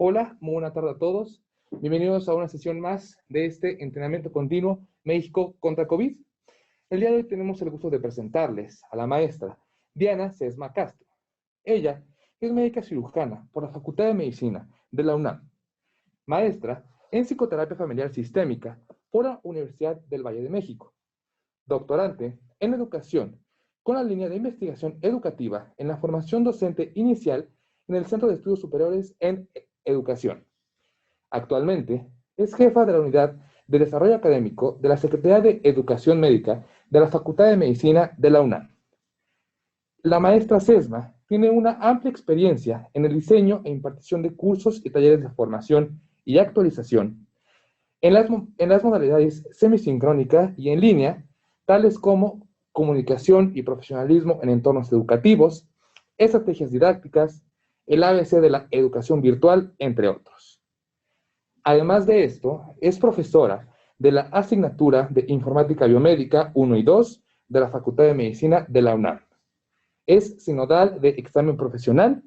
Hola, muy buena tarde a todos. Bienvenidos a una sesión más de este entrenamiento continuo México contra COVID. El día de hoy tenemos el gusto de presentarles a la maestra Diana Sesma Castro. Ella es médica cirujana por la Facultad de Medicina de la UNAM, maestra en psicoterapia familiar sistémica por la Universidad del Valle de México, doctorante en educación con la línea de investigación educativa en la formación docente inicial en el Centro de Estudios Superiores en Educación. Actualmente es jefa de la Unidad de Desarrollo Académico de la Secretaría de Educación Médica de la Facultad de Medicina de la UNAM. La maestra Sesma tiene una amplia experiencia en el diseño e impartición de cursos y talleres de formación y actualización en las modalidades semisincrónica y en línea, tales como comunicación y profesionalismo en entornos educativos, estrategias didácticas, el ABC de la educación virtual, entre otros. Además de esto, es profesora de la asignatura de Informática Biomédica 1 y 2 de la Facultad de Medicina de la UNAM. Es sinodal de examen profesional,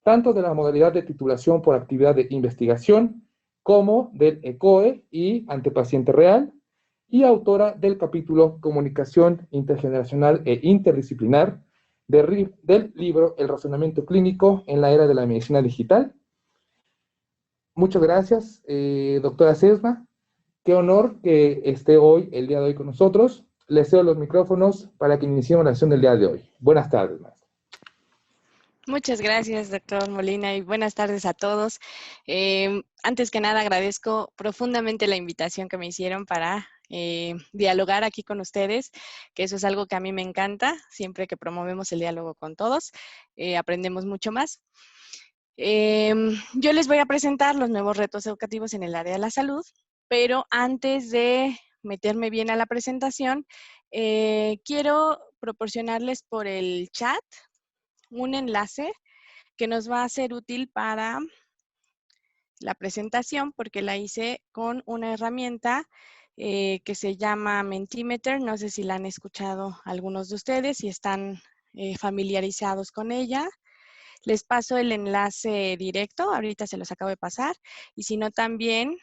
tanto de la modalidad de titulación por actividad de investigación, como del ECOE y ante paciente real, y autora del capítulo Comunicación Intergeneracional e Interdisciplinar del libro El razonamiento clínico en la era de la medicina digital. Muchas gracias, doctora Sesma. Qué honor que esté hoy, el día de hoy con nosotros. Les cedo los micrófonos para que iniciemos la sesión del día de hoy. Buenas tardes, maestra. Muchas gracias, doctor Molina, y buenas tardes a todos. Antes que nada, agradezco profundamente la invitación que me hicieron para dialogar aquí con ustedes, que eso es algo que a mí me encanta. Siempre que promovemos el diálogo con todos, aprendemos mucho más. Yo les voy a presentar los nuevos retos educativos en el área de la salud, pero antes de meterme bien a la presentación, quiero proporcionarles por el chat un enlace que nos va a ser útil para la presentación porque la hice con una herramienta que se llama Mentimeter. No sé si la han escuchado algunos de ustedes, si están familiarizados con ella. Les paso el enlace directo, ahorita se los acabo de pasar, y si no también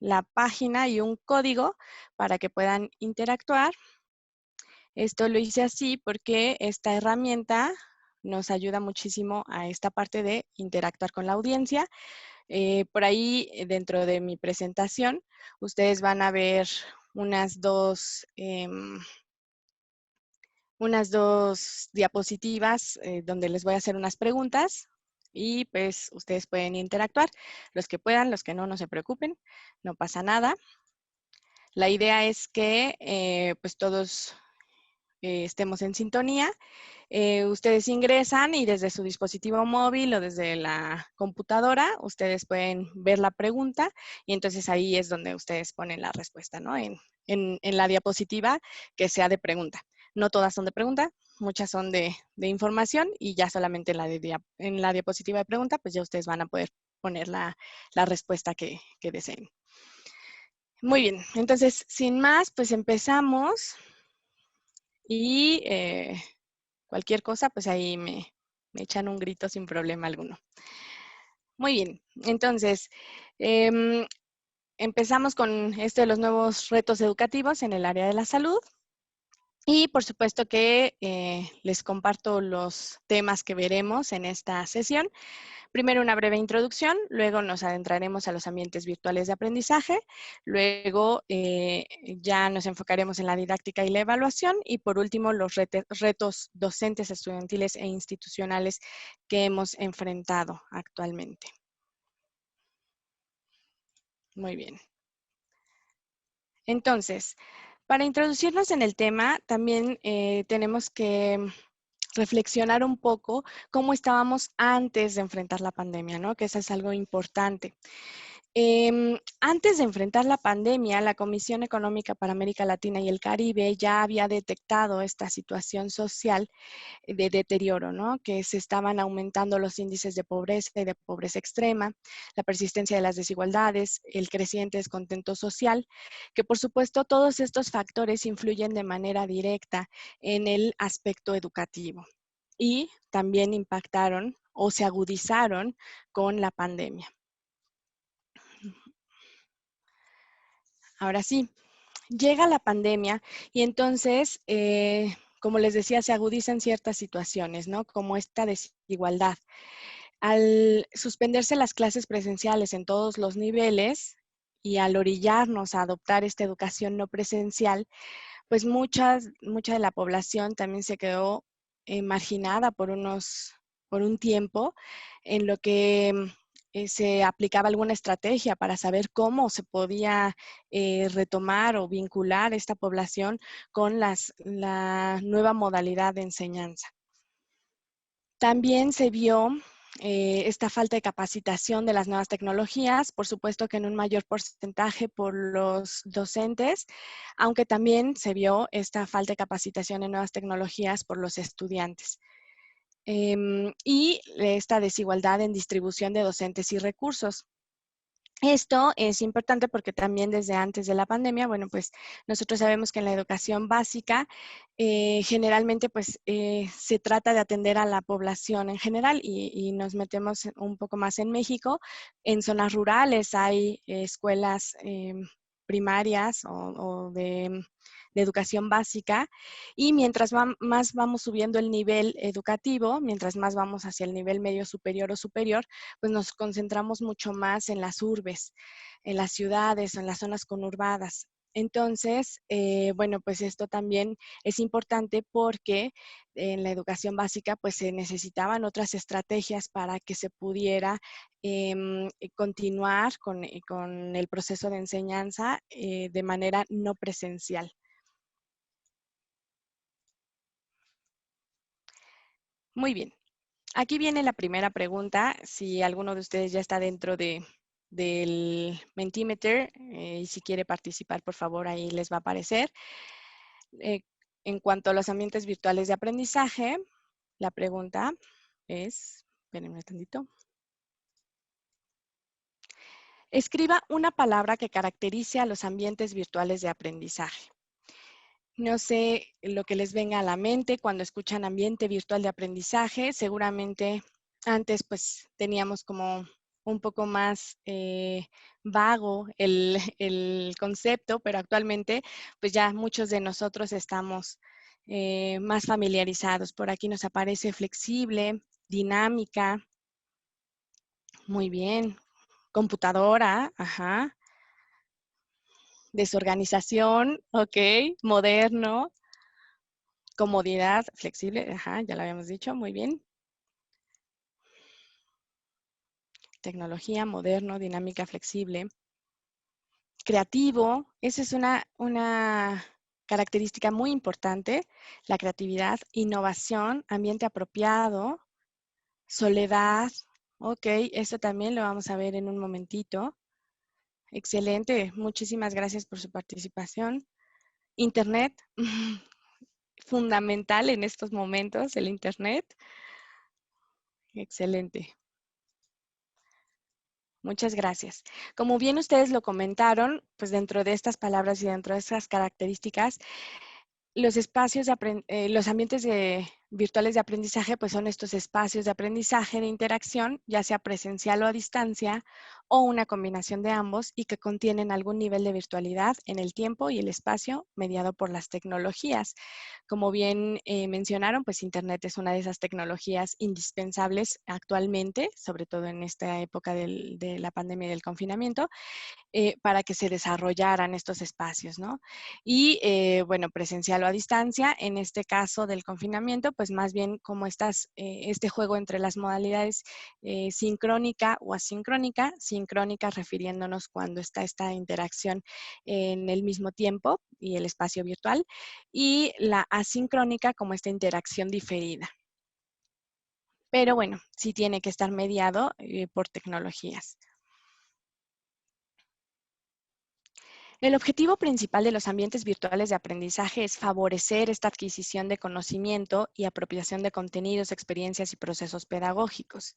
la página y un código para que puedan interactuar. Esto lo hice así porque esta herramienta nos ayuda muchísimo a esta parte de interactuar con la audiencia. Por ahí, dentro de mi presentación, ustedes van a ver unas dos diapositivas donde les voy a hacer unas preguntas y pues ustedes pueden interactuar. Los que puedan, los que no, no se preocupen, no pasa nada. La idea es que pues todos estemos en sintonía. Ustedes ingresan y desde su dispositivo móvil o desde la computadora, ustedes pueden ver la pregunta y entonces ahí es donde ustedes ponen la respuesta, ¿no? En la diapositiva que sea de pregunta. No todas son de pregunta, muchas son de información y ya solamente en la diapositiva de pregunta, pues ya ustedes van a poder poner la respuesta que deseen. Muy bien, entonces sin más, pues empezamos. Y cualquier cosa, pues ahí me echan un grito sin problema alguno. Muy bien, entonces empezamos con esto de los nuevos retos educativos en el área de la salud. Y por supuesto que les comparto los temas que veremos en esta sesión. Primero una breve introducción, luego nos adentraremos a los ambientes virtuales de aprendizaje, luego ya nos enfocaremos en la didáctica y la evaluación y por último los retos docentes, estudiantiles e institucionales que hemos enfrentado actualmente. Muy bien. Entonces, para introducirnos en el tema, también tenemos que reflexionar un poco cómo estábamos antes de enfrentar la pandemia, ¿no? Que eso es algo importante. Antes de enfrentar la pandemia, la Comisión Económica para América Latina y el Caribe ya había detectado esta situación social de deterioro, ¿no? Que se estaban aumentando los índices de pobreza y de pobreza extrema, la persistencia de las desigualdades, el creciente descontento social, que por supuesto todos estos factores influyen de manera directa en el aspecto educativo y también impactaron o se agudizaron con la pandemia. Ahora sí, llega la pandemia y entonces, como les decía, se agudizan ciertas situaciones, ¿no? Como esta desigualdad. Al suspenderse las clases presenciales en todos los niveles y al orillarnos a adoptar esta educación no presencial, pues mucha de la población también se quedó marginada por un tiempo en lo que se aplicaba alguna estrategia para saber cómo se podía retomar o vincular esta población con la nueva modalidad de enseñanza. También se vio esta falta de capacitación de las nuevas tecnologías, por supuesto que en un mayor porcentaje por los docentes, aunque también se vio esta falta de capacitación en nuevas tecnologías por los estudiantes. Y esta desigualdad en distribución de docentes y recursos. Esto es importante porque también desde antes de la pandemia, bueno, pues nosotros sabemos que en la educación básica generalmente pues se trata de atender a la población en general y nos metemos un poco más en México. En zonas rurales hay escuelas primarias o de educación básica y mientras más vamos subiendo el nivel educativo, mientras más vamos hacia el nivel medio superior o superior, pues nos concentramos mucho más en las urbes, en las ciudades o en las zonas conurbadas. Entonces, bueno, pues esto también es importante porque en la educación básica pues se necesitaban otras estrategias para que se pudiera continuar con el proceso de enseñanza de manera no presencial. Muy bien. Aquí viene la primera pregunta. Si alguno de ustedes ya está dentro del Mentimeter y si quiere participar, por favor, ahí les va a aparecer. Eh, en cuanto a los ambientes virtuales de aprendizaje, la pregunta es, espérenme un tantito. Escriba una palabra que caracterice a los ambientes virtuales de aprendizaje. No sé lo que les venga a la mente cuando escuchan ambiente virtual de aprendizaje. Seguramente antes pues teníamos como un poco más vago el concepto, pero actualmente pues ya muchos de nosotros estamos más familiarizados. Por aquí nos aparece flexible, dinámica, muy bien, computadora, ajá, desorganización, ok, moderno, comodidad, flexible, ajá, ya lo habíamos dicho, muy bien. Tecnología, moderno, dinámica, flexible. Creativo, esa es una característica muy importante, la creatividad, innovación, ambiente apropiado, soledad, ok, eso también lo vamos a ver en un momentito. Excelente, muchísimas gracias por su participación. Internet, fundamental en estos momentos, el Internet. Excelente. Muchas gracias. Como bien ustedes lo comentaron, pues dentro de estas palabras y dentro de estas características, los espacios los ambientes virtuales de aprendizaje, pues son estos espacios de aprendizaje, de interacción, ya sea presencial o a distancia, o una combinación de ambos y que contienen algún nivel de virtualidad en el tiempo y el espacio mediado por las tecnologías. Como bien mencionaron, pues Internet es una de esas tecnologías indispensables actualmente, sobre todo en esta época de la pandemia y del confinamiento, para que se desarrollaran estos espacios, ¿no? Y bueno, presencial o a distancia, en este caso del confinamiento, pues más bien como este juego entre las modalidades sincrónica o asincrónica, sincrónica refiriéndonos cuando está esta interacción en el mismo tiempo y el espacio virtual, y la asincrónica como esta interacción diferida. Pero bueno, sí tiene que estar mediado por tecnologías. El objetivo principal de los ambientes virtuales de aprendizaje es favorecer esta adquisición de conocimiento y apropiación de contenidos, experiencias y procesos pedagógicos.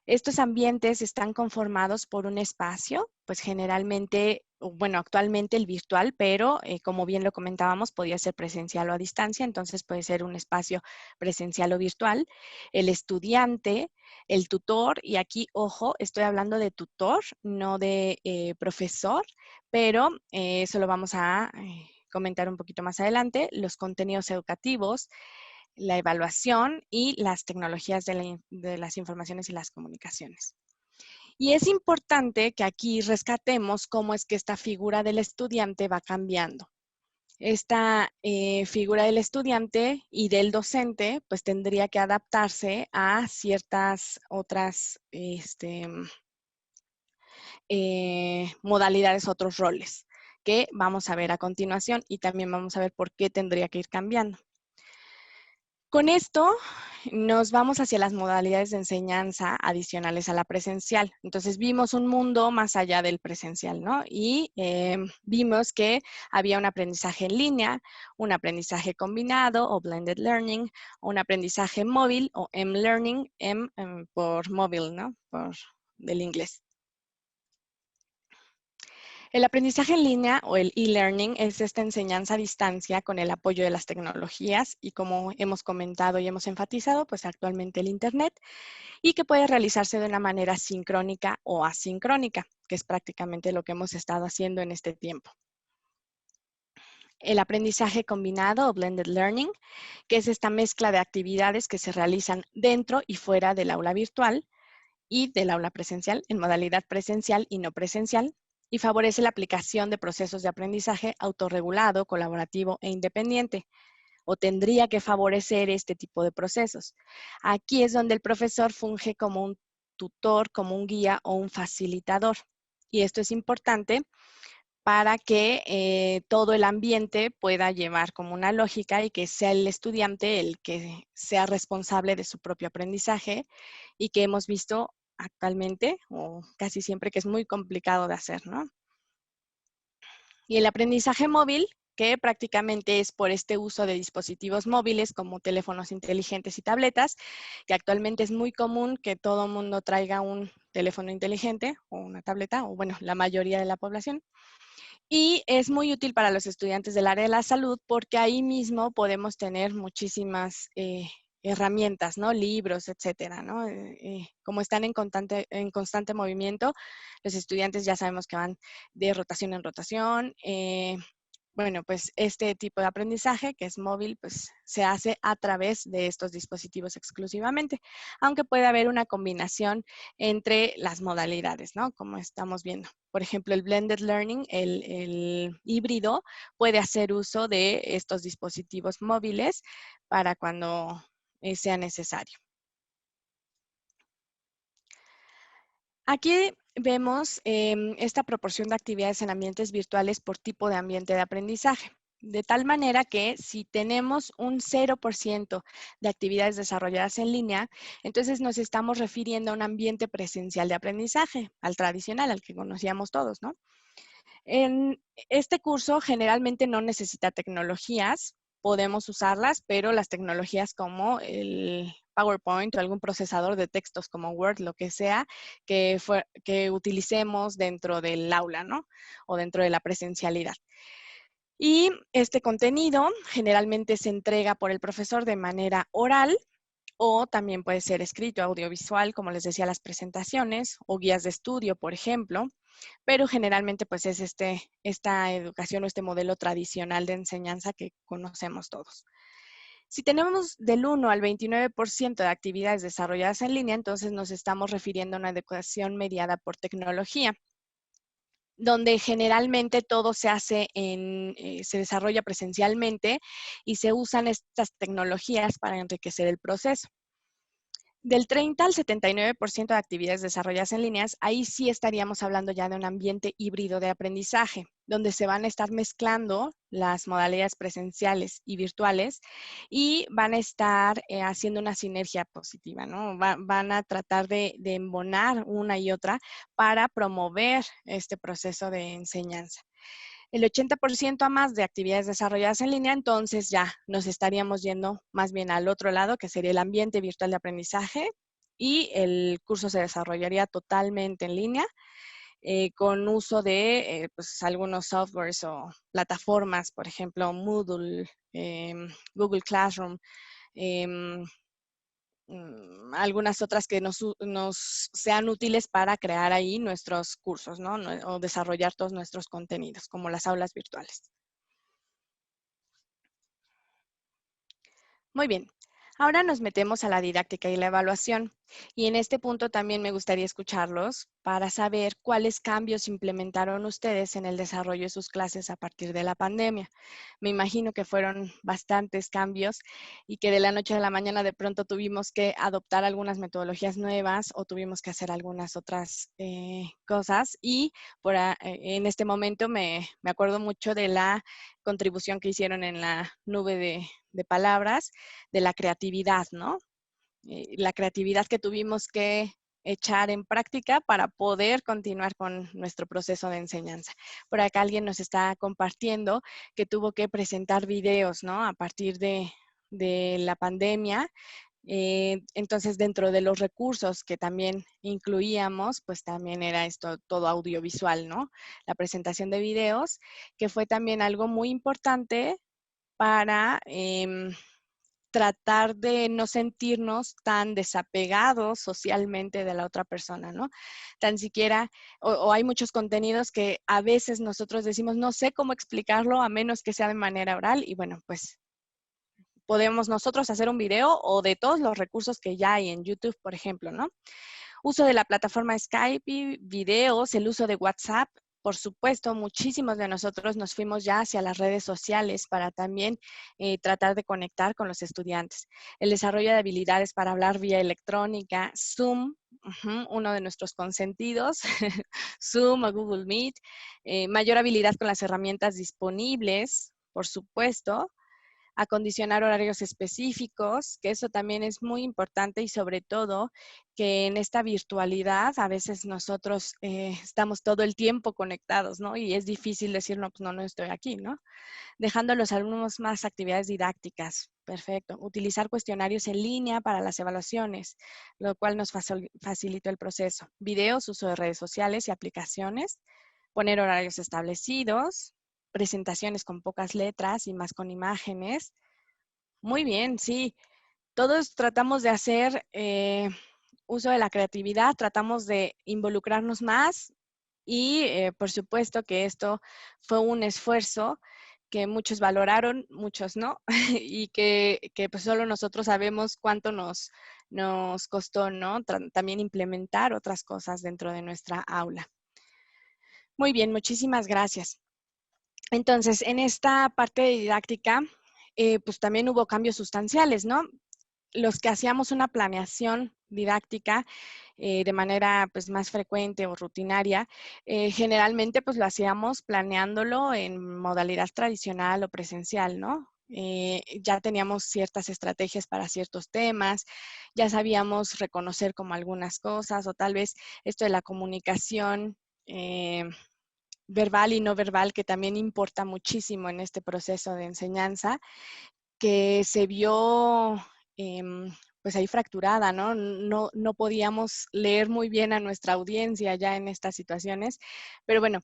Estos ambientes están conformados por un espacio, pues generalmente, bueno, actualmente el virtual, pero como bien lo comentábamos, podía ser presencial o a distancia, entonces puede ser un espacio presencial o virtual. El estudiante, el tutor, y aquí, ojo, estoy hablando de tutor, no de profesor, pero eso lo vamos a comentar un poquito más adelante, los contenidos educativos, la evaluación y las tecnologías de las informaciones y las comunicaciones. Y es importante que aquí rescatemos cómo es que esta figura del estudiante va cambiando. Esta figura del estudiante y del docente pues tendría que adaptarse a ciertas otras modalidades, otros roles que vamos a ver a continuación y también vamos a ver por qué tendría que ir cambiando. Con esto nos vamos hacia las modalidades de enseñanza adicionales a la presencial. Entonces vimos un mundo más allá del presencial, ¿no? Y vimos que había un aprendizaje en línea, un aprendizaje combinado o blended learning, un aprendizaje móvil o M-learning, por móvil, ¿no? Del inglés. El aprendizaje en línea o el e-learning es esta enseñanza a distancia con el apoyo de las tecnologías y como hemos comentado y hemos enfatizado, pues actualmente el Internet y que puede realizarse de una manera sincrónica o asincrónica, que es prácticamente lo que hemos estado haciendo en este tiempo. El aprendizaje combinado o blended learning, que es esta mezcla de actividades que se realizan dentro y fuera del aula virtual y del aula presencial, en modalidad presencial y no presencial, y favorece la aplicación de procesos de aprendizaje autorregulado, colaborativo e independiente, o tendría que favorecer este tipo de procesos. Aquí es donde el profesor funge como un tutor, como un guía o un facilitador. Y esto es importante para que todo el ambiente pueda llevar como una lógica y que sea el estudiante el que sea responsable de su propio aprendizaje y que hemos visto actualmente o casi siempre que es muy complicado de hacer, ¿no? Y el aprendizaje móvil, que prácticamente es por este uso de dispositivos móviles como teléfonos inteligentes y tabletas, que actualmente es muy común que todo mundo traiga un teléfono inteligente o una tableta, o bueno, la mayoría de la población. Y es muy útil para los estudiantes del área de la salud porque ahí mismo podemos tener muchísimas herramientas, ¿no? Libros, etcétera, ¿no? Como están en constante movimiento, los estudiantes ya sabemos que van de rotación en rotación. Bueno, pues este tipo de aprendizaje, que es móvil, pues se hace a través de estos dispositivos exclusivamente, aunque puede haber una combinación entre las modalidades, ¿no? Como estamos viendo. Por ejemplo, el blended learning, el híbrido, puede hacer uso de estos dispositivos móviles para cuando sea necesario. Aquí vemos esta proporción de actividades en ambientes virtuales por tipo de ambiente de aprendizaje. De tal manera que si tenemos un 0% de actividades desarrolladas en línea, entonces nos estamos refiriendo a un ambiente presencial de aprendizaje, al tradicional, al que conocíamos todos, ¿no? En este curso generalmente no necesita tecnologías, podemos usarlas, pero las tecnologías como el PowerPoint o algún procesador de textos como Word, lo que sea, que utilicemos dentro del aula, ¿no? O dentro de la presencialidad. Y este contenido generalmente se entrega por el profesor de manera oral o también puede ser escrito, audiovisual, como les decía, las presentaciones o guías de estudio, por ejemplo, pero generalmente pues es esta educación o este modelo tradicional de enseñanza que conocemos todos. Si tenemos del 1 al 29% de actividades desarrolladas en línea, entonces nos estamos refiriendo a una educación mediada por tecnología, donde generalmente todo se hace se desarrolla presencialmente y se usan estas tecnologías para enriquecer el proceso. Del 30 al 79% de actividades desarrolladas en líneas, ahí sí estaríamos hablando ya de un ambiente híbrido de aprendizaje, donde se van a estar mezclando las modalidades presenciales y virtuales y van a estar haciendo una sinergia positiva, ¿no? Van a tratar de embonar una y otra para promover este proceso de enseñanza. El 80% a más de actividades desarrolladas en línea, entonces ya nos estaríamos yendo más bien al otro lado, que sería el ambiente virtual de aprendizaje, y el curso se desarrollaría totalmente en línea, con uso de pues, algunos softwares o plataformas, por ejemplo, Moodle, Google Classroom, algunas otras que nos sean útiles para crear ahí nuestros cursos, ¿no? O desarrollar todos nuestros contenidos, como las aulas virtuales. Muy bien. Ahora nos metemos a la didáctica y la evaluación. Y en este punto también me gustaría escucharlos para saber cuáles cambios implementaron ustedes en el desarrollo de sus clases a partir de la pandemia. Me imagino que fueron bastantes cambios y que de la noche a la mañana de pronto tuvimos que adoptar algunas metodologías nuevas o tuvimos que hacer algunas otras cosas. Y en este momento me acuerdo mucho de la contribución que hicieron en la nube de palabras, de la creatividad, ¿no? La creatividad que tuvimos que echar en práctica para poder continuar con nuestro proceso de enseñanza. Por acá alguien nos está compartiendo que tuvo que presentar videos, ¿no? A partir de la pandemia. Entonces, dentro de los recursos que también incluíamos, pues también era esto todo audiovisual, ¿no? La presentación de videos, que fue también algo muy importante para tratar de no sentirnos tan desapegados socialmente de la otra persona, ¿no? Tan siquiera, o hay muchos contenidos que a veces nosotros decimos, no sé cómo explicarlo a menos que sea de manera oral, y bueno, pues podemos nosotros hacer un video o de todos los recursos que ya hay en YouTube, por ejemplo, ¿no? Uso de la plataforma Skype y videos, el uso de WhatsApp. Por supuesto, muchísimos de nosotros nos fuimos ya hacia las redes sociales para también tratar de conectar con los estudiantes. El desarrollo de habilidades para hablar vía electrónica, Zoom, uno de nuestros consentidos, Zoom o Google Meet, mayor habilidad con las herramientas disponibles, por supuesto, acondicionar horarios específicos, que eso también es muy importante y sobre todo que en esta virtualidad a veces nosotros estamos todo el tiempo conectados, ¿no? Y es difícil decir, no, pues no estoy aquí, ¿no? Dejando a los alumnos más actividades didácticas. Perfecto. Utilizar cuestionarios en línea para las evaluaciones, lo cual nos facilitó el proceso. Videos, uso de redes sociales y aplicaciones. Poner horarios establecidos, presentaciones con pocas letras y más con imágenes. Muy bien, sí. Todos tratamos de hacer uso de la creatividad, tratamos de involucrarnos más y por supuesto que esto fue un esfuerzo que muchos valoraron, muchos no, y que pues solo nosotros sabemos cuánto nos costó, ¿no? También implementar otras cosas dentro de nuestra aula. Muy bien, muchísimas gracias. Entonces, en esta parte de didáctica, pues también hubo cambios sustanciales, ¿no? Los que hacíamos una planeación didáctica de manera pues más frecuente o rutinaria, generalmente pues lo hacíamos planeándolo en modalidad tradicional o presencial, ¿no? Ya teníamos ciertas estrategias para ciertos temas, ya sabíamos reconocer como algunas cosas o tal vez esto de la comunicación verbal y no verbal, que también importa muchísimo en este proceso de enseñanza, que se vio pues ahí fracturada, ¿no? No podíamos leer muy bien a nuestra audiencia ya en estas situaciones, pero bueno,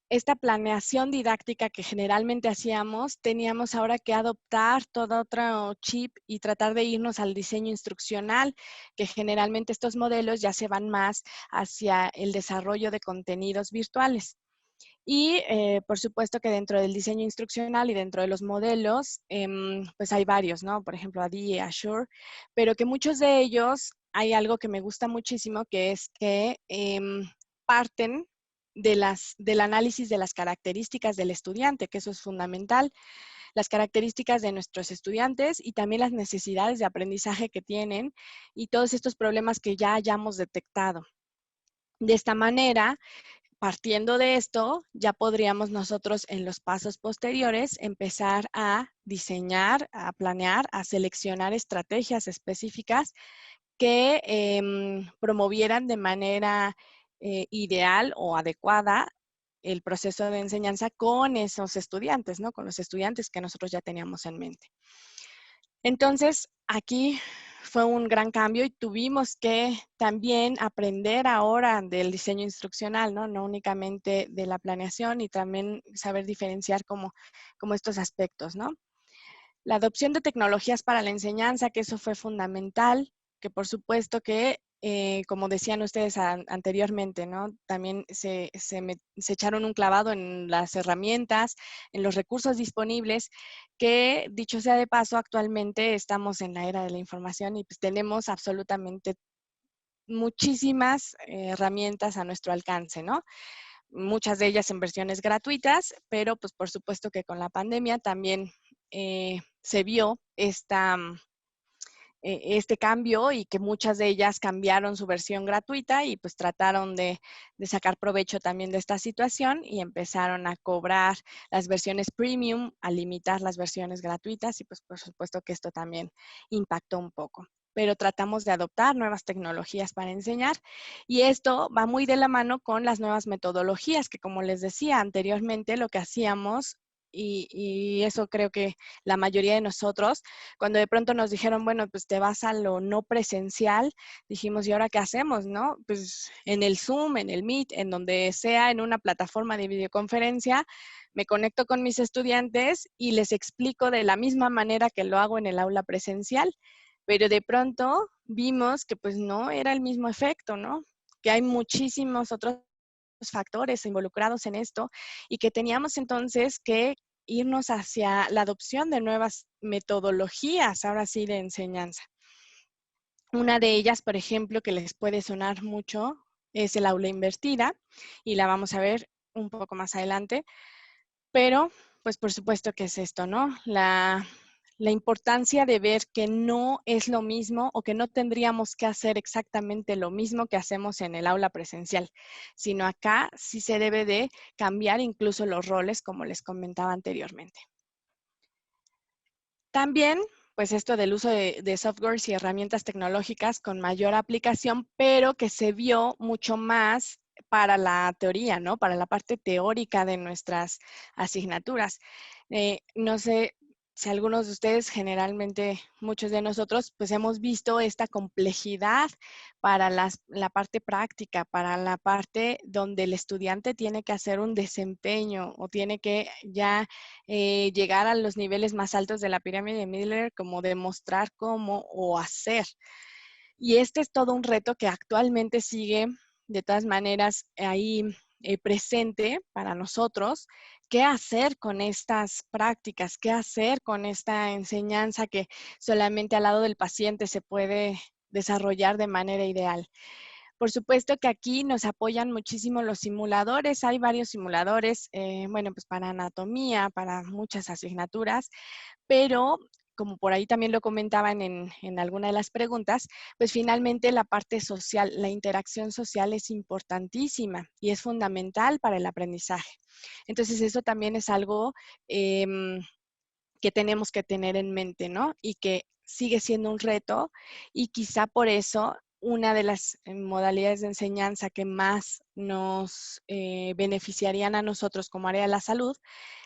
esta planeación didáctica que generalmente hacíamos, teníamos ahora que adoptar todo otro chip y tratar de irnos al diseño instruccional, que generalmente estos modelos ya se van más hacia el desarrollo de contenidos virtuales. Y por supuesto que dentro del diseño instruccional y dentro de los modelos, pues hay varios, ¿no? Por ejemplo, ADI, Azure, pero que muchos de ellos hay algo que me gusta muchísimo, que es que parten del análisis de las características del estudiante, que eso es fundamental, las características de nuestros estudiantes y también las necesidades de aprendizaje que tienen y todos estos problemas que ya hayamos detectado. De esta manera, partiendo de esto, ya podríamos nosotros en los pasos posteriores empezar a diseñar, a planear, a seleccionar estrategias específicas que promovieran de manera ideal o adecuada el proceso de enseñanza con esos estudiantes, ¿no? Con los estudiantes que nosotros ya teníamos en mente. Entonces, aquí fue un gran cambio y tuvimos que también aprender ahora del diseño instruccional, ¿no? No únicamente de la planeación y también saber diferenciar como estos aspectos, ¿no? La adopción de tecnologías para la enseñanza, que eso fue fundamental. que por supuesto que, como decían ustedes anteriormente, ¿no? También se echaron un clavado en las herramientas, en los recursos disponibles, que dicho sea de paso, actualmente estamos en la era de la información y pues tenemos absolutamente muchísimas herramientas a nuestro alcance, ¿no? Muchas de ellas en versiones gratuitas, pero pues por supuesto que con la pandemia también se vio este cambio y que muchas de ellas cambiaron su versión gratuita y pues trataron de sacar provecho también de esta situación y empezaron a cobrar las versiones premium, a limitar las versiones gratuitas y pues por supuesto que esto también impactó un poco. Pero tratamos de adoptar nuevas tecnologías para enseñar y esto va muy de la mano con las nuevas metodologías que, como les decía anteriormente, lo que hacíamos y eso creo que la mayoría de nosotros, cuando de pronto nos dijeron, bueno, pues te vas a lo no presencial, dijimos, ¿y ahora qué hacemos, no? Pues en el Zoom, en el Meet, en donde sea, en una plataforma de videoconferencia, me conecto con mis estudiantes y les explico de la misma manera que lo hago en el aula presencial, pero de pronto vimos que pues no era el mismo efecto, ¿no? Que hay muchísimos otros factores involucrados en esto y que teníamos entonces que irnos hacia la adopción de nuevas metodologías, ahora sí, de enseñanza. Una de ellas, por ejemplo, que les puede sonar mucho, es el aula invertida y la vamos a ver un poco más adelante, pero pues por supuesto que es esto, ¿no? La importancia de ver que no es lo mismo o que no tendríamos que hacer exactamente lo mismo que hacemos en el aula presencial, sino acá sí se debe de cambiar incluso los roles, como les comentaba anteriormente. También, pues esto del uso de softwares y herramientas tecnológicas con mayor aplicación, pero que se vio mucho más para la teoría, ¿no? Para la parte teórica de nuestras asignaturas. No sé si algunos de ustedes, generalmente muchos de nosotros, pues hemos visto esta complejidad para la parte práctica, para la parte donde el estudiante tiene que hacer un desempeño o tiene que ya llegar a los niveles más altos de la pirámide de Miller, como demostrar cómo o hacer. Y este es todo un reto que actualmente sigue de todas maneras ahí presente para nosotros. ¿Qué hacer con estas prácticas? ¿Qué hacer con esta enseñanza que solamente al lado del paciente se puede desarrollar de manera ideal? Por supuesto que aquí nos apoyan muchísimo los simuladores. Hay varios simuladores, bueno, pues para anatomía, para muchas asignaturas, pero como por ahí también lo comentaban en alguna de las preguntas, pues finalmente la parte social, la interacción social es importantísima y es fundamental para el aprendizaje. Entonces eso también es algo que tenemos que tener en mente, ¿no? Y que sigue siendo un reto y quizá por eso una de las modalidades de enseñanza que más nos beneficiarían a nosotros como área de la salud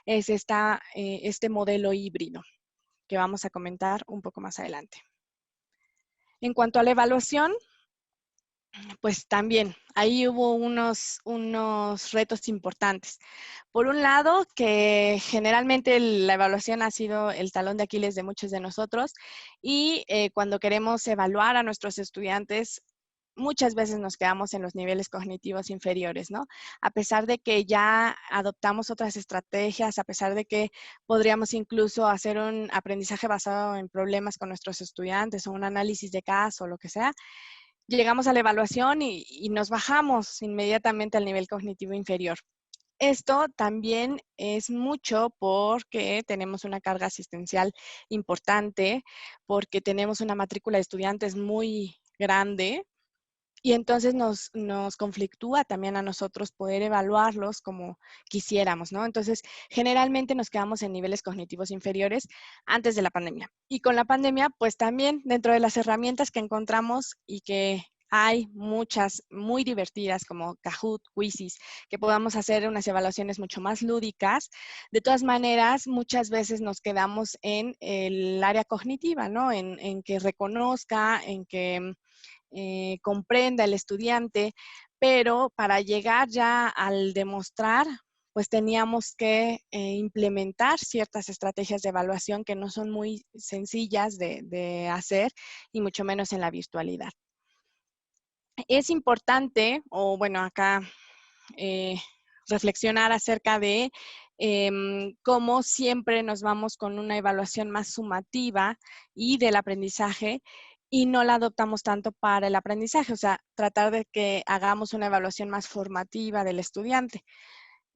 es este modelo híbrido que vamos a comentar un poco más adelante. En cuanto a la evaluación, pues también ahí hubo unos retos importantes. Por un lado, que generalmente la evaluación ha sido el talón de Aquiles de muchos de nosotros y cuando queremos evaluar a nuestros estudiantes, muchas veces nos quedamos en los niveles cognitivos inferiores, ¿no? A pesar de que ya adoptamos otras estrategias, a pesar de que podríamos incluso hacer un aprendizaje basado en problemas con nuestros estudiantes o un análisis de caso o lo que sea, llegamos a la evaluación y nos bajamos inmediatamente al nivel cognitivo inferior. Esto también es mucho porque tenemos una carga asistencial importante, porque tenemos una matrícula de estudiantes muy grande y entonces nos conflictúa también a nosotros poder evaluarlos como quisiéramos, ¿no? Entonces, generalmente nos quedamos en niveles cognitivos inferiores antes de la pandemia. Y con la pandemia, pues también dentro de las herramientas que encontramos y que hay muchas muy divertidas como Kahoot, Quizzes, que podamos hacer unas evaluaciones mucho más lúdicas. De todas maneras, muchas veces nos quedamos en el área cognitiva, ¿no? En que reconozca, en que comprenda el estudiante, pero para llegar ya al demostrar, pues teníamos que implementar ciertas estrategias de evaluación que no son muy sencillas de hacer y mucho menos en la virtualidad. Es importante, o bueno, acá reflexionar acerca de cómo siempre nos vamos con una evaluación más sumativa y del aprendizaje y no la adoptamos tanto para el aprendizaje, o sea, tratar de que hagamos una evaluación más formativa del estudiante.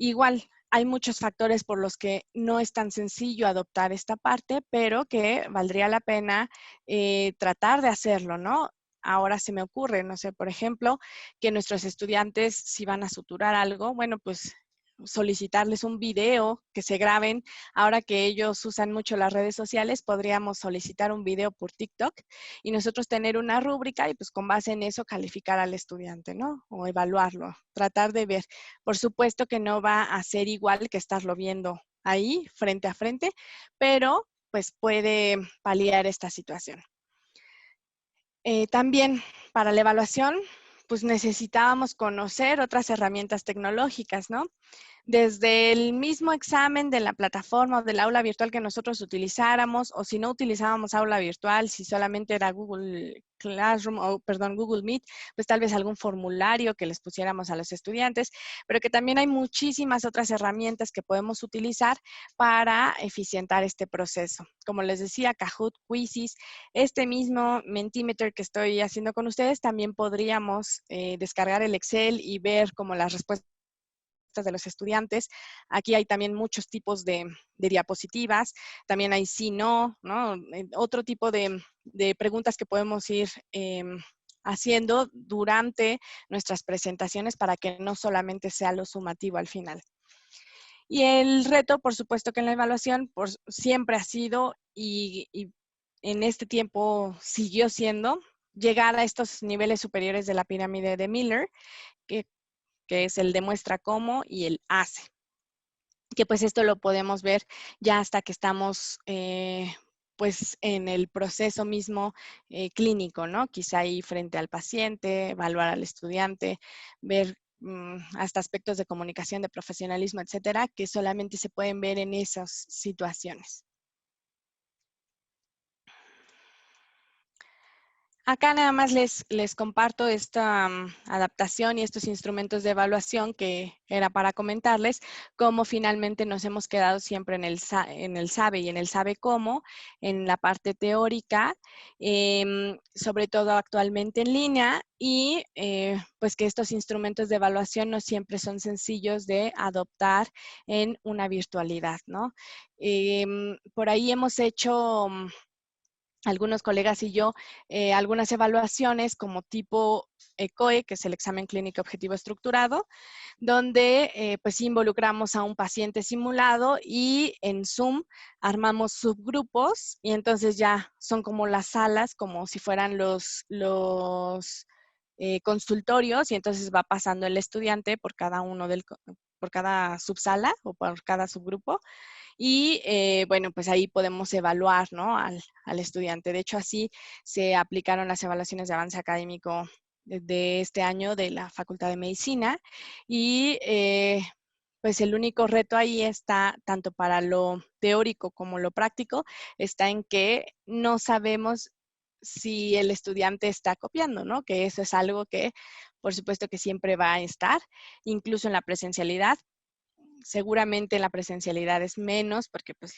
Igual, hay muchos factores por los que no es tan sencillo adoptar esta parte, pero que valdría la pena tratar de hacerlo, ¿no? Ahora se me ocurre, no sé, por ejemplo, que nuestros estudiantes, si van a suturar algo, bueno, pues solicitarles un video que se graben. Ahora que ellos usan mucho las redes sociales, podríamos solicitar un video por TikTok y nosotros tener una rúbrica y pues con base en eso calificar al estudiante, ¿no? O evaluarlo, tratar de ver. Por supuesto que no va a ser igual que estarlo viendo ahí, frente a frente, pero pues puede paliar esta situación. También para la evaluación, pues necesitábamos conocer otras herramientas tecnológicas, ¿no? Desde el mismo examen de la plataforma o del aula virtual que nosotros utilizáramos, o si no utilizábamos aula virtual, si solamente era Google Classroom o, perdón, Google Meet, pues tal vez algún formulario que les pusiéramos a los estudiantes, pero que también hay muchísimas otras herramientas que podemos utilizar para eficientar este proceso. Como les decía, Kahoot, Quizzes, este mismo Mentimeter que estoy haciendo con ustedes, también podríamos descargar el Excel y ver como las respuestas de los estudiantes. Aquí hay también muchos tipos de diapositivas, también hay sí, no, ¿no? Otro tipo de preguntas que podemos ir haciendo durante nuestras presentaciones para que no solamente sea lo sumativo al final. Y el reto, por supuesto que en la evaluación siempre ha sido y en este tiempo siguió siendo llegar a estos niveles superiores de la pirámide de Miller, que es el demuestra cómo y el hace. Que pues esto lo podemos ver ya hasta que estamos pues en el proceso mismo clínico, ¿no? Quizá ahí frente al paciente, evaluar al estudiante, ver hasta aspectos de comunicación, de profesionalismo, etcétera, que solamente se pueden ver en esas situaciones. Acá nada más les comparto esta adaptación y estos instrumentos de evaluación que era para comentarles cómo finalmente nos hemos quedado siempre en el sabe y en el sabe cómo, en la parte teórica, sobre todo actualmente en línea y pues que estos instrumentos de evaluación no siempre son sencillos de adoptar en una virtualidad, ¿no? Por ahí hemos hecho algunos colegas y yo, algunas evaluaciones como tipo ECOE, que es el examen clínico objetivo estructurado, donde pues involucramos a un paciente simulado y en Zoom armamos subgrupos y entonces ya son como las salas, como si fueran los consultorios y entonces va pasando el estudiante por cada por cada subsala o por cada subgrupo. Y bueno, pues ahí podemos evaluar, ¿no? al estudiante. De hecho, así se aplicaron las evaluaciones de avance académico de este año de la Facultad de Medicina. Y pues el único reto ahí está, tanto para lo teórico como lo práctico, está en que no sabemos si el estudiante está copiando, ¿no? Que eso es algo que, por supuesto, que siempre va a estar, incluso en la presencialidad. Seguramente en la presencialidad es menos porque pues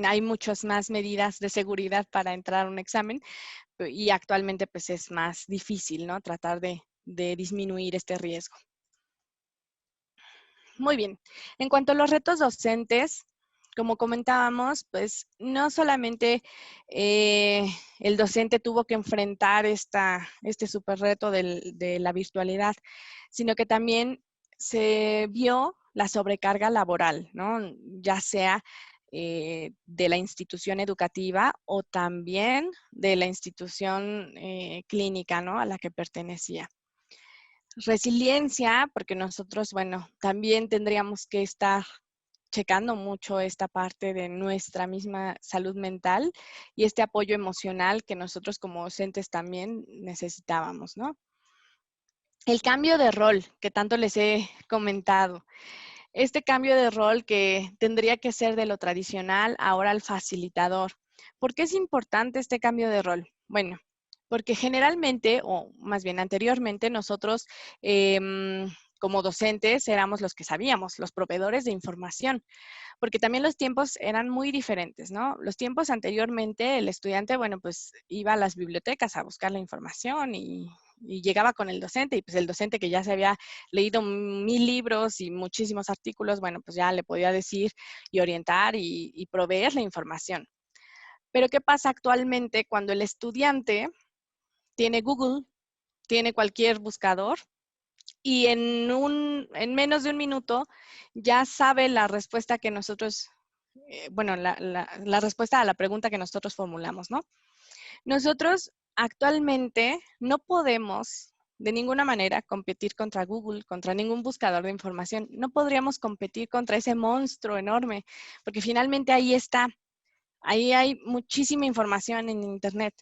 hay muchas más medidas de seguridad para entrar a un examen y actualmente pues es más difícil, ¿no? Tratar de disminuir este riesgo. Muy bien. En cuanto a los retos docentes, como comentábamos, pues no solamente el docente tuvo que enfrentar este super reto de la virtualidad, sino que también se vio la sobrecarga laboral, ¿no? Ya sea de la institución educativa o también de la institución clínica, ¿no? A la que pertenecía. Resiliencia, porque nosotros, bueno, también tendríamos que estar checando mucho esta parte de nuestra misma salud mental y este apoyo emocional que nosotros como docentes también necesitábamos, ¿no? El cambio de rol que tanto les he comentado. este cambio de rol que tendría que ser de lo tradicional ahora al facilitador. ¿Por qué es importante este cambio de rol? Bueno, porque generalmente, o más bien anteriormente, nosotros como docentes éramos los que sabíamos, los proveedores de información, porque también los tiempos eran muy diferentes, ¿no? Los tiempos anteriormente, el estudiante, bueno, pues iba a las bibliotecas a buscar la información y llegaba con el docente, y pues el docente que ya se había leído 1000 libros y muchísimos artículos, bueno, pues ya le podía decir y orientar y proveer la información. Pero ¿qué pasa actualmente cuando el estudiante tiene Google, tiene cualquier buscador y en menos de un minuto ya sabe la respuesta que nosotros, bueno, la respuesta a la pregunta que nosotros formulamos, ¿no? Nosotros actualmente no podemos de ninguna manera competir contra Google, contra ningún buscador de información. No podríamos competir contra ese monstruo enorme, porque finalmente ahí está, ahí hay muchísima información en Internet.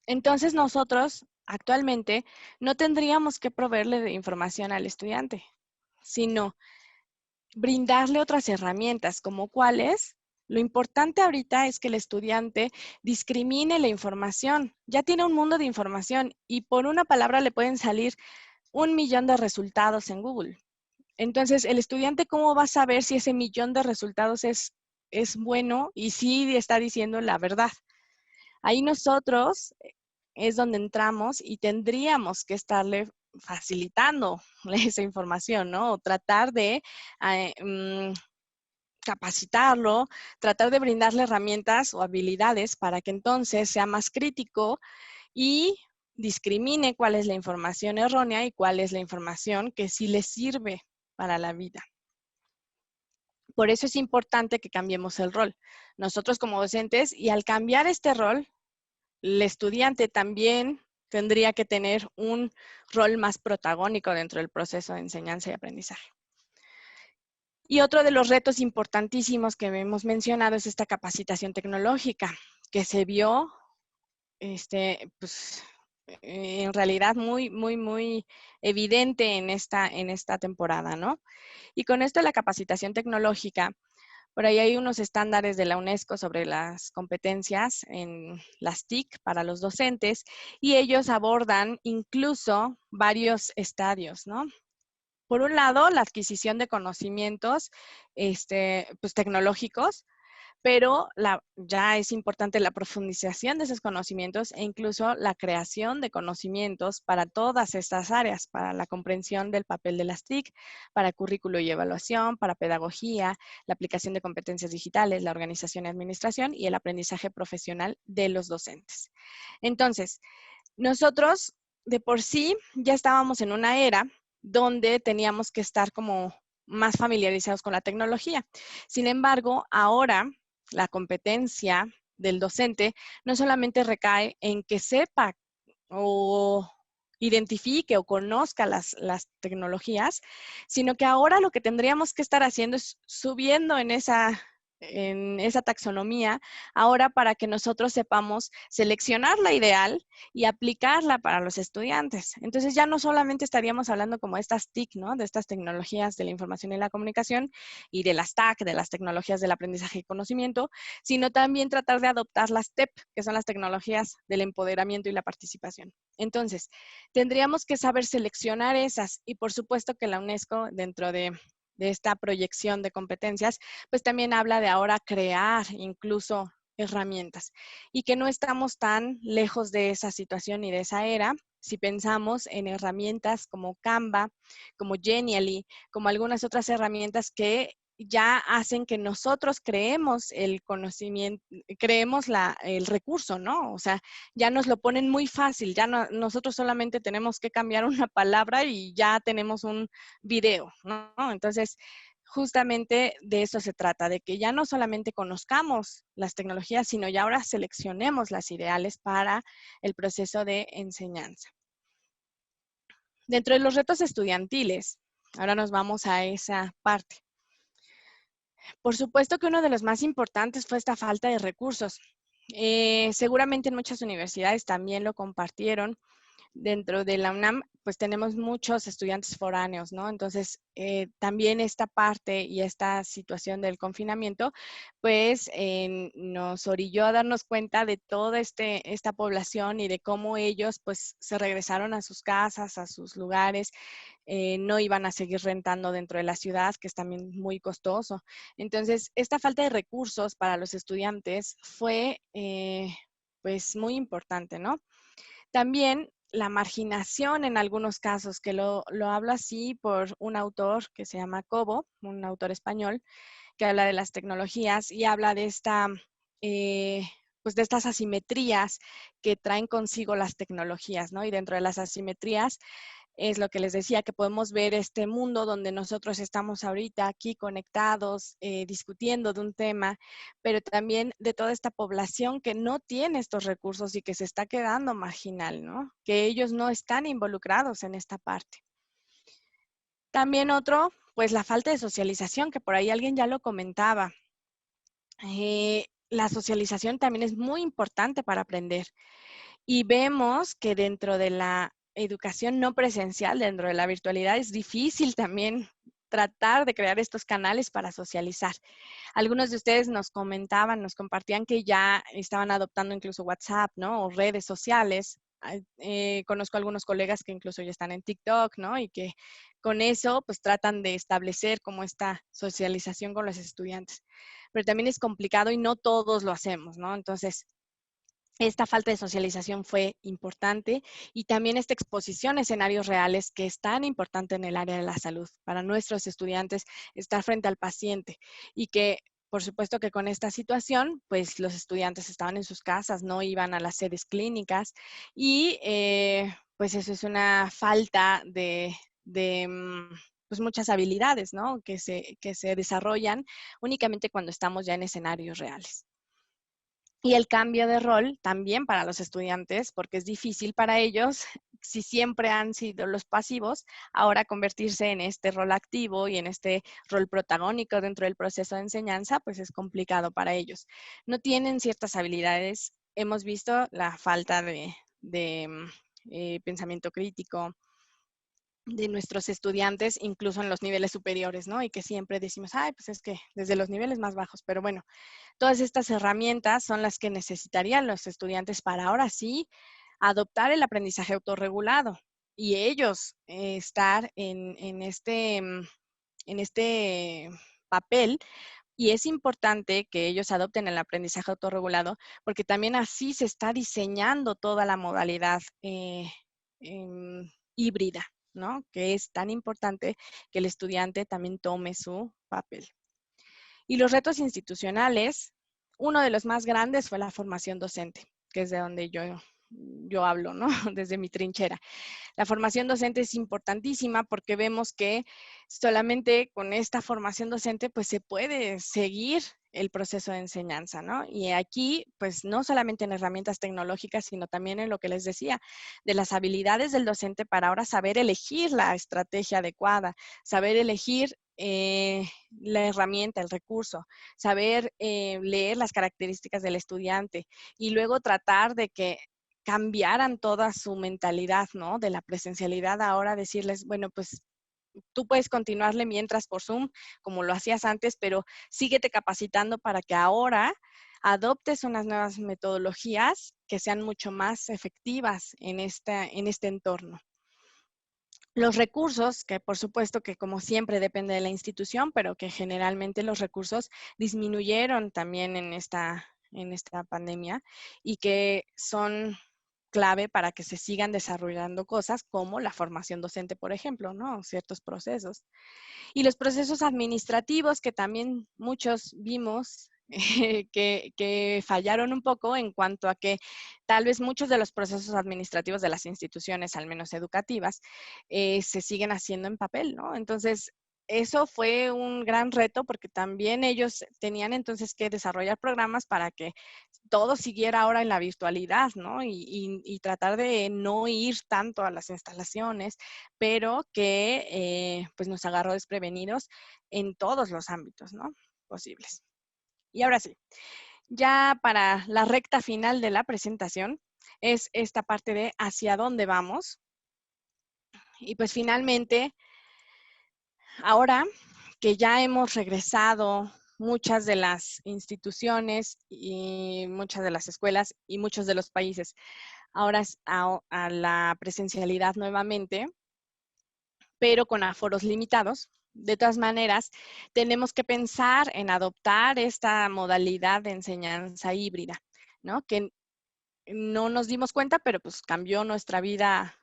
Entonces nosotros actualmente no tendríamos que proveerle de información al estudiante, sino brindarle otras herramientas, como cuáles. Lo importante ahorita es que el estudiante discrimine la información. Ya tiene un mundo de información y por una palabra le pueden salir 1.000.000 de resultados en Google. Entonces, el estudiante, ¿cómo va a saber si ese 1.000.000 de resultados es bueno y si está diciendo la verdad? Ahí nosotros es donde entramos y tendríamos que estarle facilitando esa información, ¿no? O tratar de capacitarlo, tratar de brindarle herramientas o habilidades para que entonces sea más crítico y discrimine cuál es la información errónea y cuál es la información que sí le sirve para la vida. Por eso es importante que cambiemos el rol. Nosotros como docentes, y al cambiar este rol, el estudiante también tendría que tener un rol más protagónico dentro del proceso de enseñanza y aprendizaje. Y otro de los retos importantísimos que hemos mencionado es esta capacitación tecnológica, que se vio pues, en realidad muy evidente en esta temporada, ¿no? Y con esto la capacitación tecnológica, por ahí hay unos estándares de la UNESCO sobre las competencias en las TIC para los docentes y ellos abordan incluso varios estadios, ¿no? Por un lado, la adquisición de conocimientos pues, tecnológicos, pero ya es importante la profundización de esos conocimientos e incluso la creación de conocimientos para todas estas áreas, para la comprensión del papel de las TIC, para currículo y evaluación, para pedagogía, la aplicación de competencias digitales, la organización y administración y el aprendizaje profesional de los docentes. Entonces, nosotros de por sí ya estábamos en una era donde teníamos que estar como más familiarizados con la tecnología. Sin embargo, ahora la competencia del docente no solamente recae en que sepa o identifique o conozca las tecnologías, sino que ahora lo que tendríamos que estar haciendo es subiendo en esa taxonomía, ahora para que nosotros sepamos seleccionar la ideal y aplicarla para los estudiantes. Entonces ya no solamente estaríamos hablando como estas TIC, ¿no? De estas tecnologías de la información y la comunicación y de las TAC, de las tecnologías del aprendizaje y conocimiento, sino también tratar de adoptar las TEP, que son las tecnologías del empoderamiento y la participación. Entonces, tendríamos que saber seleccionar esas y por supuesto que la UNESCO dentro de esta proyección de competencias, pues también habla de ahora crear incluso herramientas y que no estamos tan lejos de esa situación y de esa era si pensamos en herramientas como Canva, como Genially, como algunas otras herramientas que ya hacen que nosotros creemos el conocimiento, creemos el recurso, ¿no? O sea, ya nos lo ponen muy fácil, ya nosotros solamente tenemos que cambiar una palabra y ya tenemos un video, ¿no? Entonces, justamente de eso se trata, de que ya no solamente conozcamos las tecnologías, sino ya ahora seleccionemos las ideales para el proceso de enseñanza. Dentro de los retos estudiantiles, ahora nos vamos a esa parte. Por supuesto que uno de los más importantes fue esta falta de recursos. Seguramente en muchas universidades también lo compartieron. dentro de la UNAM, pues tenemos muchos estudiantes foráneos, ¿no? Entonces, también esta parte y esta situación del confinamiento, pues nos orilló a darnos cuenta de toda esta población y de cómo ellos, pues, se regresaron a sus casas, a sus lugares, no iban a seguir rentando dentro de la ciudad, que es también muy costoso. Entonces, esta falta de recursos para los estudiantes fue, pues, muy importante, ¿no? También la marginación en algunos casos, que lo hablo así por un autor que se llama Cobo, un autor español, que habla de las tecnologías y habla de eh, pues de estas asimetrías que traen consigo las tecnologías, ¿no? Y dentro de las asimetrías es lo que les decía, que podemos ver este mundo donde nosotros estamos ahorita aquí conectados, discutiendo de un tema, pero también de toda esta población que no tiene estos recursos y que se está quedando marginal, ¿no? Que ellos no están involucrados en esta parte. También otro, pues la falta de socialización, que por ahí alguien ya lo comentaba. La socialización también es muy importante para aprender. Y vemos que dentro de la educación no presencial, dentro de la virtualidad, es difícil también tratar de crear estos canales para socializar. Algunos de ustedes nos comentaban, nos compartían que ya estaban adoptando incluso WhatsApp, ¿no? O redes sociales. Conozco algunos colegas que incluso ya están en TikTok, ¿no? Y que con eso pues tratan de establecer como esta socialización con los estudiantes. Pero también es complicado y no todos lo hacemos, ¿no? Entonces, esta falta de socialización fue importante y también esta exposición a escenarios reales que es tan importante en el área de la salud para nuestros estudiantes, estar frente al paciente y que por supuesto que con esta situación, pues los estudiantes estaban en sus casas, no iban a las sedes clínicas y pues eso es una falta de pues muchas habilidades, ¿no? Que se desarrollan únicamente cuando estamos ya en escenarios reales. Y el cambio de rol también para los estudiantes, porque es difícil para ellos, si siempre han sido los pasivos, ahora convertirse en este rol activo y en este rol protagónico dentro del proceso de enseñanza, pues es complicado para ellos. No tienen ciertas habilidades. Hemos visto la falta de pensamiento crítico, de nuestros estudiantes, incluso en los niveles superiores, ¿no? Y que siempre decimos, ay, pues es que desde los niveles más bajos, pero bueno, todas estas herramientas son las que necesitarían los estudiantes para ahora sí adoptar el aprendizaje autorregulado y ellos estar en este papel. Y es importante que ellos adopten el aprendizaje autorregulado porque también así se está diseñando toda la modalidad híbrida, ¿no? Que es tan importante que el estudiante también tome su papel. Y los retos institucionales, uno de los más grandes fue la formación docente, que es de donde yo hablo, ¿no? Desde mi trinchera. La formación docente es importantísima porque vemos que solamente con esta formación docente pues se puede seguir el proceso de enseñanza, ¿no? Y aquí, pues no solamente en herramientas tecnológicas, sino también en lo que les decía, de las habilidades del docente para ahora saber elegir la estrategia adecuada, saber elegir la herramienta, el recurso, saber leer las características del estudiante y luego tratar de que cambiaran toda su mentalidad, ¿no? De la presencialidad ahora decirles, bueno, pues tú puedes continuarle mientras por Zoom, como lo hacías antes, pero síguete capacitando para que ahora adoptes unas nuevas metodologías que sean mucho más efectivas en este entorno. Los recursos, que por supuesto que como siempre depende de la institución, pero que generalmente los recursos disminuyeron también en esta pandemia y que son clave para que se sigan desarrollando cosas como la formación docente, por ejemplo, ¿no? Ciertos procesos. Y los procesos administrativos que también muchos vimos que fallaron un poco en cuanto a que tal vez muchos de los procesos administrativos de las instituciones, al menos educativas, se siguen haciendo en papel, ¿no? Entonces, eso fue un gran reto porque también ellos tenían entonces que desarrollar programas para que todo siguiera ahora en la virtualidad, ¿no? Y tratar de no ir tanto a las instalaciones, pero que pues nos agarró desprevenidos en todos los ámbitos, ¿no? Posibles. Y ahora sí, ya para la recta final de la presentación, es esta parte de hacia dónde vamos. Y pues finalmente, ahora que ya hemos regresado muchas de las instituciones y muchas de las escuelas y muchos de los países ahora a la presencialidad nuevamente, pero con aforos limitados. De todas maneras, tenemos que pensar en adoptar esta modalidad de enseñanza híbrida, ¿no? Que no nos dimos cuenta, pero pues cambió nuestra vida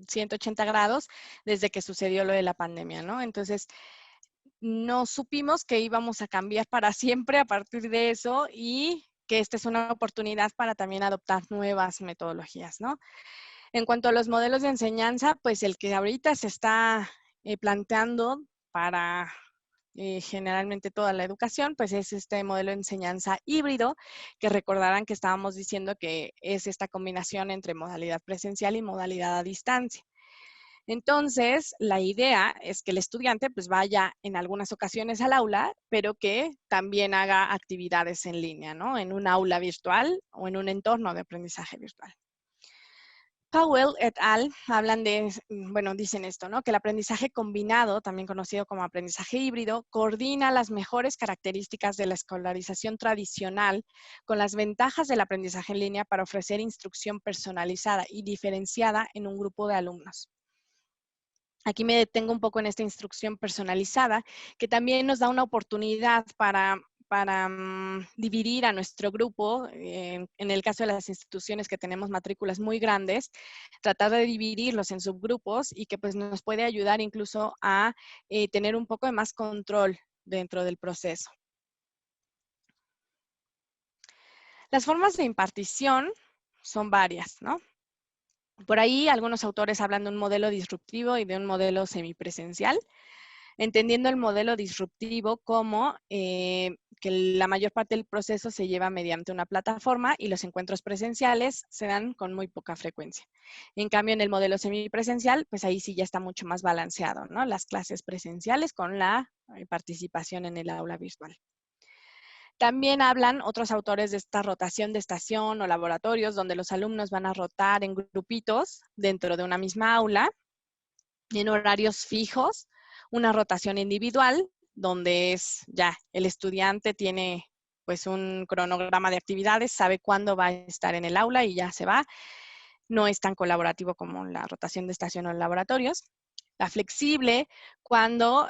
180 grados desde que sucedió lo de la pandemia, ¿no? Entonces, no supimos que íbamos a cambiar para siempre a partir de eso y que esta es una oportunidad para también adoptar nuevas metodologías, ¿no? En cuanto a los modelos de enseñanza, pues el que ahorita se está planteando para generalmente toda la educación, pues es este modelo de enseñanza híbrido, que recordarán que estábamos diciendo que es esta combinación entre modalidad presencial y modalidad a distancia. Entonces, la idea es que el estudiante pues vaya en algunas ocasiones al aula, pero que también haga actividades en línea, ¿no? En un aula virtual o en un entorno de aprendizaje virtual. Powell et al. Hablan de, bueno, dicen esto, ¿no? Que el aprendizaje combinado, también conocido como aprendizaje híbrido, coordina las mejores características de la escolarización tradicional con las ventajas del aprendizaje en línea para ofrecer instrucción personalizada y diferenciada en un grupo de alumnos. Aquí me detengo un poco en esta instrucción personalizada, que también nos da una oportunidad para dividir a nuestro grupo, en el caso de las instituciones que tenemos matrículas muy grandes, tratar de dividirlos en subgrupos y que pues nos puede ayudar incluso a tener un poco de más control dentro del proceso. Las formas de impartición son varias, ¿no? Por ahí algunos autores hablan de un modelo disruptivo y de un modelo semipresencial, entendiendo el modelo disruptivo como que la mayor parte del proceso se lleva mediante una plataforma y los encuentros presenciales se dan con muy poca frecuencia. En cambio, en el modelo semipresencial, pues ahí sí ya está mucho más balanceado, ¿no? Las clases presenciales con la participación en el aula virtual. También hablan otros autores de esta rotación de estación o laboratorios donde los alumnos van a rotar en grupitos dentro de una misma aula, en horarios fijos, una rotación individual donde es ya el estudiante tiene pues un cronograma de actividades, sabe cuándo va a estar en el aula y ya se va. No es tan colaborativo como la rotación de estación o en laboratorios. La flexible, cuando,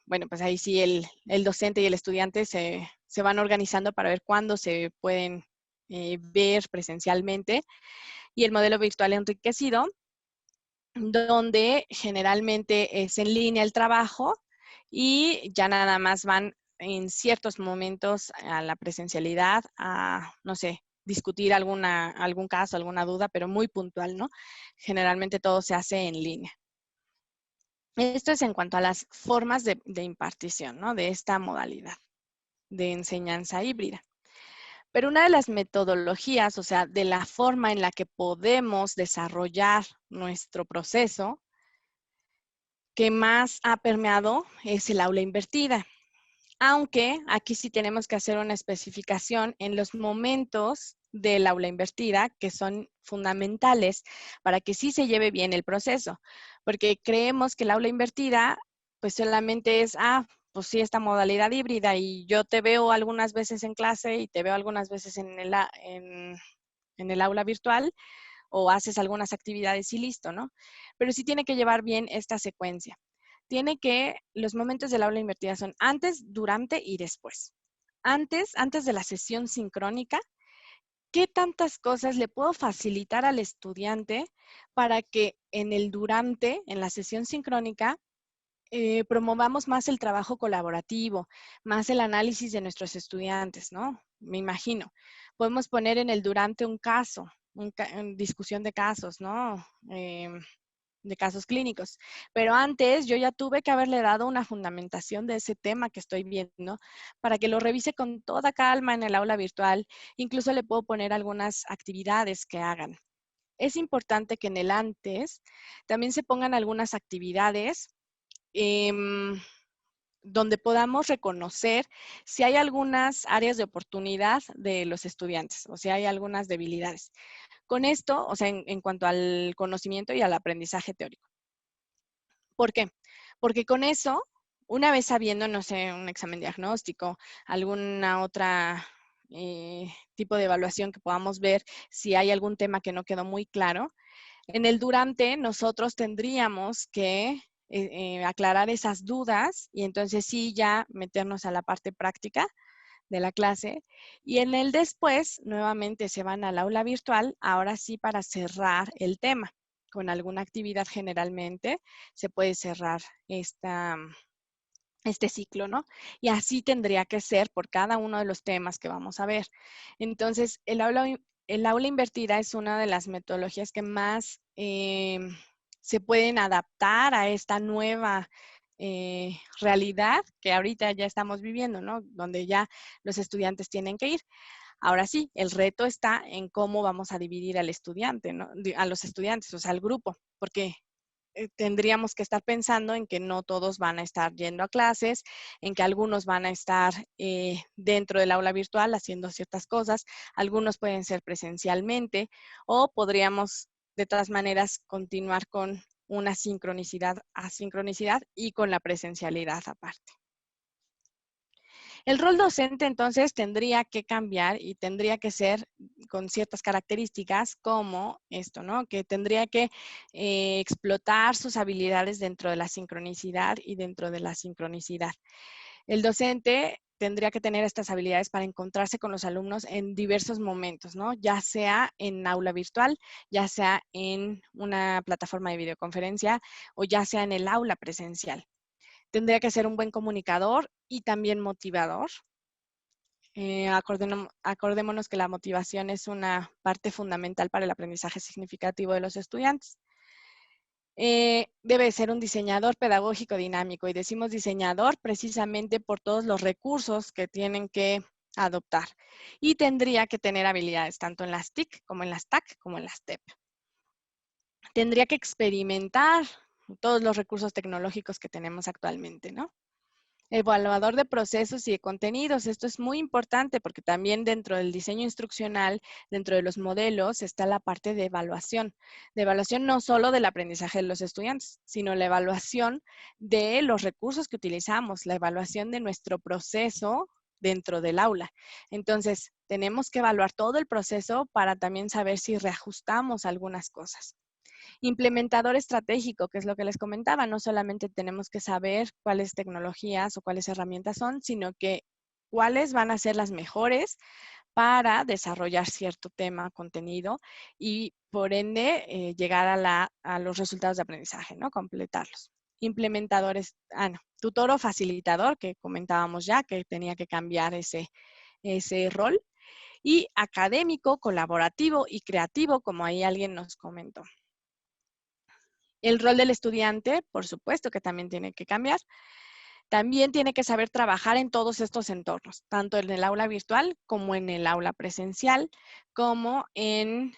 bueno, pues ahí sí el docente y el estudiante se van organizando para ver cuándo se pueden ver presencialmente. Y el modelo virtual enriquecido, donde generalmente es en línea el trabajo y ya nada más van en ciertos momentos a la presencialidad a, no sé, discutir algún caso, alguna duda, pero muy puntual, ¿no? Generalmente todo se hace en línea. Esto es en cuanto a las formas de impartición, ¿no? De esta modalidad de enseñanza híbrida. Pero una de las metodologías, o sea, de la forma en la que podemos desarrollar nuestro proceso, que más ha permeado es el aula invertida. Aunque aquí sí tenemos que hacer una especificación en los momentos del aula invertida que son fundamentales para que sí se lleve bien el proceso. Porque creemos que el aula invertida pues solamente es, pues sí, esta modalidad híbrida y yo te veo algunas veces en clase y te veo algunas veces en el aula virtual o haces algunas actividades y listo, ¿no? Pero sí tiene que llevar bien esta secuencia. Los momentos del aula invertida son antes, durante y después. Antes de la sesión sincrónica, ¿qué tantas cosas le puedo facilitar al estudiante para que en el durante, en la sesión sincrónica, promovamos más el trabajo colaborativo, más el análisis de nuestros estudiantes, ¿no? Me imagino. Podemos poner en el durante un caso, discusión de casos, ¿no? De casos clínicos. Pero antes yo ya tuve que haberle dado una fundamentación de ese tema que estoy viendo para que lo revise con toda calma en el aula virtual. Incluso le puedo poner algunas actividades que hagan. Es importante que en el antes también se pongan algunas actividades donde podamos reconocer si hay algunas áreas de oportunidad de los estudiantes o si hay algunas debilidades. Con esto, o sea, en cuanto al conocimiento y al aprendizaje teórico. ¿Por qué? Porque con eso, una vez sabiendo, no sé, un examen diagnóstico, alguna otra tipo de evaluación que podamos ver si hay algún tema que no quedó muy claro, en el durante nosotros tendríamos que aclarar esas dudas y entonces sí ya meternos a la parte práctica de la clase. Y en el después, nuevamente se van al aula virtual, ahora sí para cerrar el tema. Con alguna actividad generalmente se puede cerrar este ciclo, ¿no? Y así tendría que ser por cada uno de los temas que vamos a ver. Entonces, el aula invertida es una de las metodologías que más se pueden adaptar a esta nueva realidad que ahorita ya estamos viviendo, ¿no? Donde ya los estudiantes tienen que ir. Ahora sí, el reto está en cómo vamos a dividir al estudiante, ¿no? A los estudiantes, o sea, al grupo, porque tendríamos que estar pensando en que no todos van a estar yendo a clases, en que algunos van a estar dentro del aula virtual haciendo ciertas cosas, algunos pueden ser presencialmente o podríamos de todas maneras continuar con una sincronicidad, asincronicidad y con la presencialidad aparte. El rol docente entonces tendría que cambiar y tendría que ser con ciertas características como esto, ¿no? Que tendría que explotar sus habilidades dentro de la sincronicidad y dentro de la sincronicidad. El docente tendría que tener estas habilidades para encontrarse con los alumnos en diversos momentos, ¿no? Ya sea en aula virtual, ya sea en una plataforma de videoconferencia o ya sea en el aula presencial. Tendría que ser un buen comunicador y también motivador. Acordémonos que la motivación es una parte fundamental para el aprendizaje significativo de los estudiantes. Debe ser un diseñador pedagógico dinámico y decimos diseñador precisamente por todos los recursos que tienen que adoptar y tendría que tener habilidades tanto en las TIC como en las TAC como en las TEP. Tendría que experimentar todos los recursos tecnológicos que tenemos actualmente, ¿no? Evaluador de procesos y de contenidos. Esto es muy importante porque también dentro del diseño instruccional, dentro de los modelos, está la parte de evaluación. De evaluación no solo del aprendizaje de los estudiantes, sino la evaluación de los recursos que utilizamos, la evaluación de nuestro proceso dentro del aula. Entonces, tenemos que evaluar todo el proceso para también saber si reajustamos algunas cosas. Implementador estratégico, que es lo que les comentaba, no solamente tenemos que saber cuáles tecnologías o cuáles herramientas son, sino que cuáles van a ser las mejores para desarrollar cierto tema, contenido y por ende llegar a los resultados de aprendizaje, ¿no? Completarlos. Implementadores, no, tutor o facilitador, que comentábamos ya, que tenía que cambiar ese rol. Y académico, colaborativo y creativo, como ahí alguien nos comentó. El rol del estudiante, por supuesto que también tiene que cambiar. También tiene que saber trabajar en todos estos entornos, tanto en el aula virtual como en el aula presencial, como en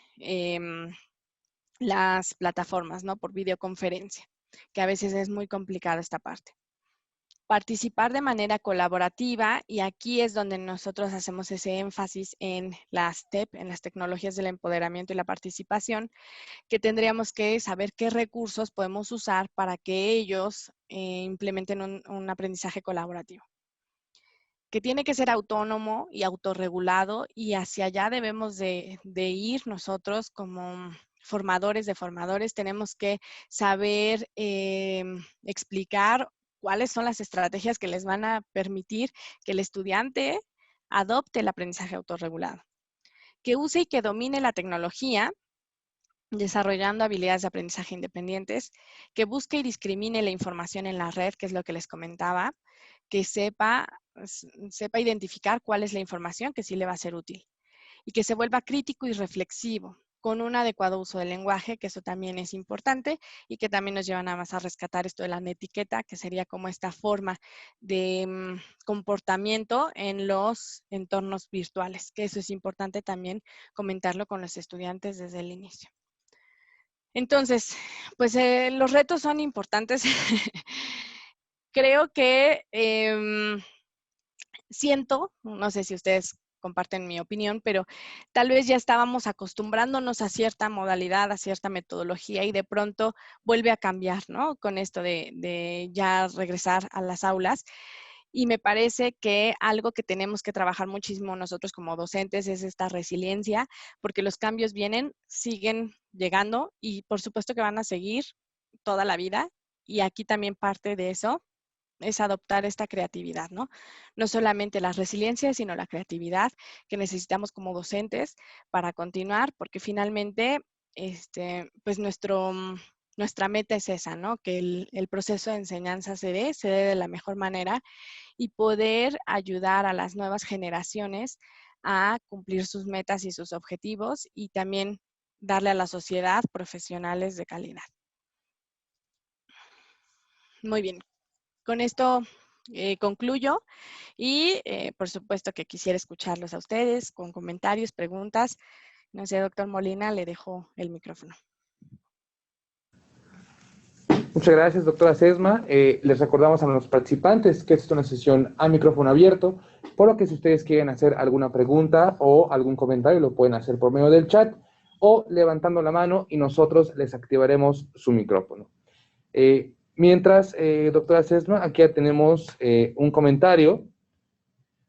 las plataformas, ¿no? Por videoconferencia, que a veces es muy complicada esta parte. Participar de manera colaborativa y aquí es donde nosotros hacemos ese énfasis en las TEP, en las tecnologías del empoderamiento y la participación, que tendríamos que saber qué recursos podemos usar para que ellos implementen un aprendizaje colaborativo. Que tiene que ser autónomo y autorregulado y hacia allá debemos de ir nosotros como formadores de formadores. Tenemos que saber explicar cuáles son las estrategias que les van a permitir que el estudiante adopte el aprendizaje autorregulado. Que use y que domine la tecnología, desarrollando habilidades de aprendizaje independientes, que busque y discrimine la información en la red, que es lo que les comentaba, que sepa identificar cuál es la información que sí le va a ser útil y que se vuelva crítico y reflexivo con un adecuado uso del lenguaje, que eso también es importante y que también nos lleva nada más a rescatar esto de la netiqueta, que sería como esta forma de comportamiento en los entornos virtuales, que eso es importante también comentarlo con los estudiantes desde el inicio. Entonces, pues los retos son importantes. creo que siento, no sé si ustedes comparten mi opinión, pero tal vez ya estábamos acostumbrándonos a cierta modalidad, a cierta metodología y de pronto vuelve a cambiar, ¿no? Con esto de ya regresar a las aulas. Y me parece que algo que tenemos que trabajar muchísimo nosotros como docentes es esta resiliencia, porque los cambios vienen, siguen llegando y por supuesto que van a seguir toda la vida. Y aquí también parte de eso es adoptar esta creatividad, ¿no? No solamente la resiliencia, sino la creatividad que necesitamos como docentes para continuar, porque finalmente, pues nuestra meta es esa, ¿no? Que el proceso de enseñanza se dé de la mejor manera y poder ayudar a las nuevas generaciones a cumplir sus metas y sus objetivos y también darle a la sociedad profesionales de calidad. Muy bien. Con esto concluyo y por supuesto que quisiera escucharlos a ustedes con comentarios, preguntas. No sé, doctor Molina, le dejo el micrófono. Muchas gracias, doctora Sesma. Les recordamos a los participantes que esta es una sesión a micrófono abierto, por lo que si ustedes quieren hacer alguna pregunta o algún comentario, lo pueden hacer por medio del chat o levantando la mano y nosotros les activaremos su micrófono. Mientras, doctora Sesma, aquí ya tenemos un comentario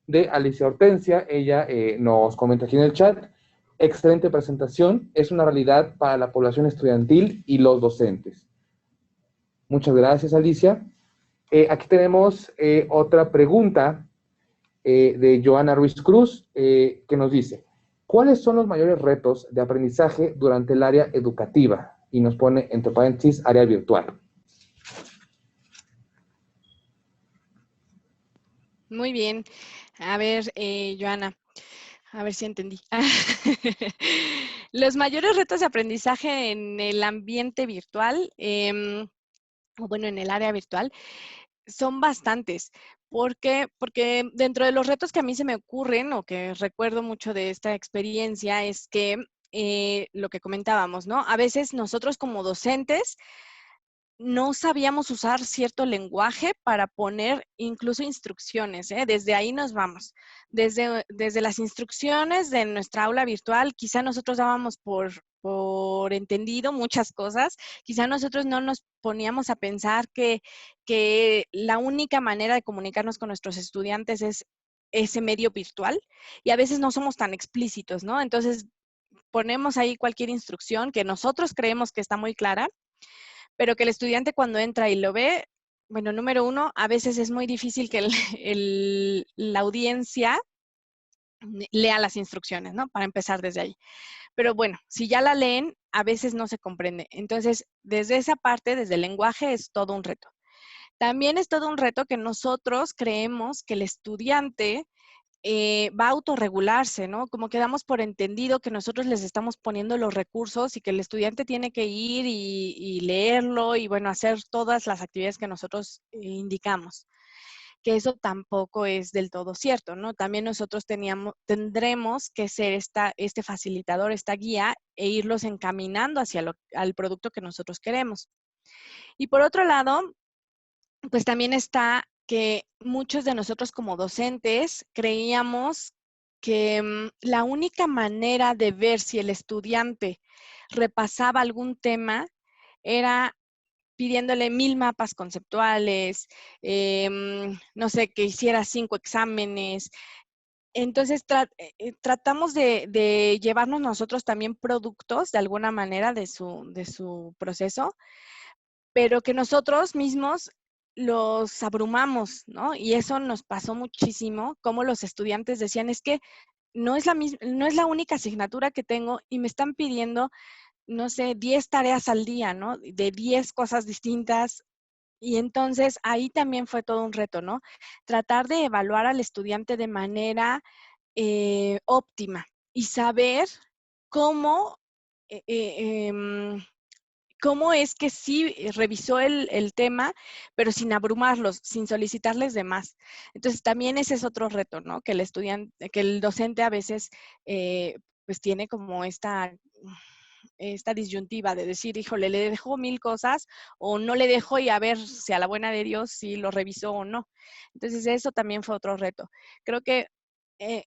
de Alicia Hortensia. Ella nos comenta aquí en el chat: excelente presentación, es una realidad para la población estudiantil y los docentes. Muchas gracias, Alicia. Aquí tenemos otra pregunta de Joana Ruiz Cruz, que nos dice: ¿cuáles son los mayores retos de aprendizaje durante el área educativa? Y nos pone entre paréntesis área virtual. Muy bien. A ver, Joana, a ver si entendí. Los mayores retos de aprendizaje en el ambiente virtual, o bueno, en el área virtual, son bastantes. Porque dentro de los retos que a mí se me ocurren o que recuerdo mucho de esta experiencia es que lo que comentábamos, ¿no? A veces nosotros como docentes no sabíamos usar cierto lenguaje para poner incluso instrucciones, ¿eh? Desde ahí nos vamos. Desde las instrucciones de nuestra aula virtual, quizá nosotros dábamos por entendido muchas cosas, quizá nosotros no nos poníamos a pensar que la única manera de comunicarnos con nuestros estudiantes es ese medio virtual y a veces no somos tan explícitos, ¿no? Entonces ponemos ahí cualquier instrucción que nosotros creemos que está muy clara, pero que el estudiante cuando entra y lo ve, bueno, número uno, a veces es muy difícil que la audiencia lea las instrucciones, ¿no? Para empezar desde ahí. Pero bueno, si ya la leen, a veces no se comprende. Entonces, desde esa parte, desde el lenguaje, es todo un reto. También es todo un reto que nosotros creemos que el estudiante va a autorregularse, ¿no? Como que damos por entendido que nosotros les estamos poniendo los recursos y que el estudiante tiene que ir y leerlo y, bueno, hacer todas las actividades que nosotros indicamos. Que eso tampoco es del todo cierto, ¿no? También nosotros tendremos que ser este facilitador, esta guía e irlos encaminando hacia al producto que nosotros queremos. Y por otro lado, pues también está que muchos de nosotros como docentes creíamos que la única manera de ver si el estudiante repasaba algún tema era pidiéndole 1000 mapas conceptuales, no sé, que hiciera 5 exámenes. Entonces tratamos de llevarnos nosotros también productos de alguna manera de su proceso, pero que nosotros mismos los abrumamos, ¿no? Y eso nos pasó muchísimo, como los estudiantes decían, es que no es la única asignatura que tengo y me están pidiendo, no sé, 10 tareas al día, ¿no? De 10 cosas distintas. Y entonces ahí también fue todo un reto, ¿no? Tratar de evaluar al estudiante de manera óptima y saber cómo eh, eh, em, cómo es que sí revisó el tema, pero sin abrumarlos, sin solicitarles de más. Entonces, también ese es otro reto, ¿no? Que el estudiante, que el docente a veces, pues tiene como esta esta disyuntiva de decir, híjole, le dejo 1000 cosas o no le dejo y a ver si a la buena de Dios si lo revisó o no. Entonces eso también fue otro reto. Creo que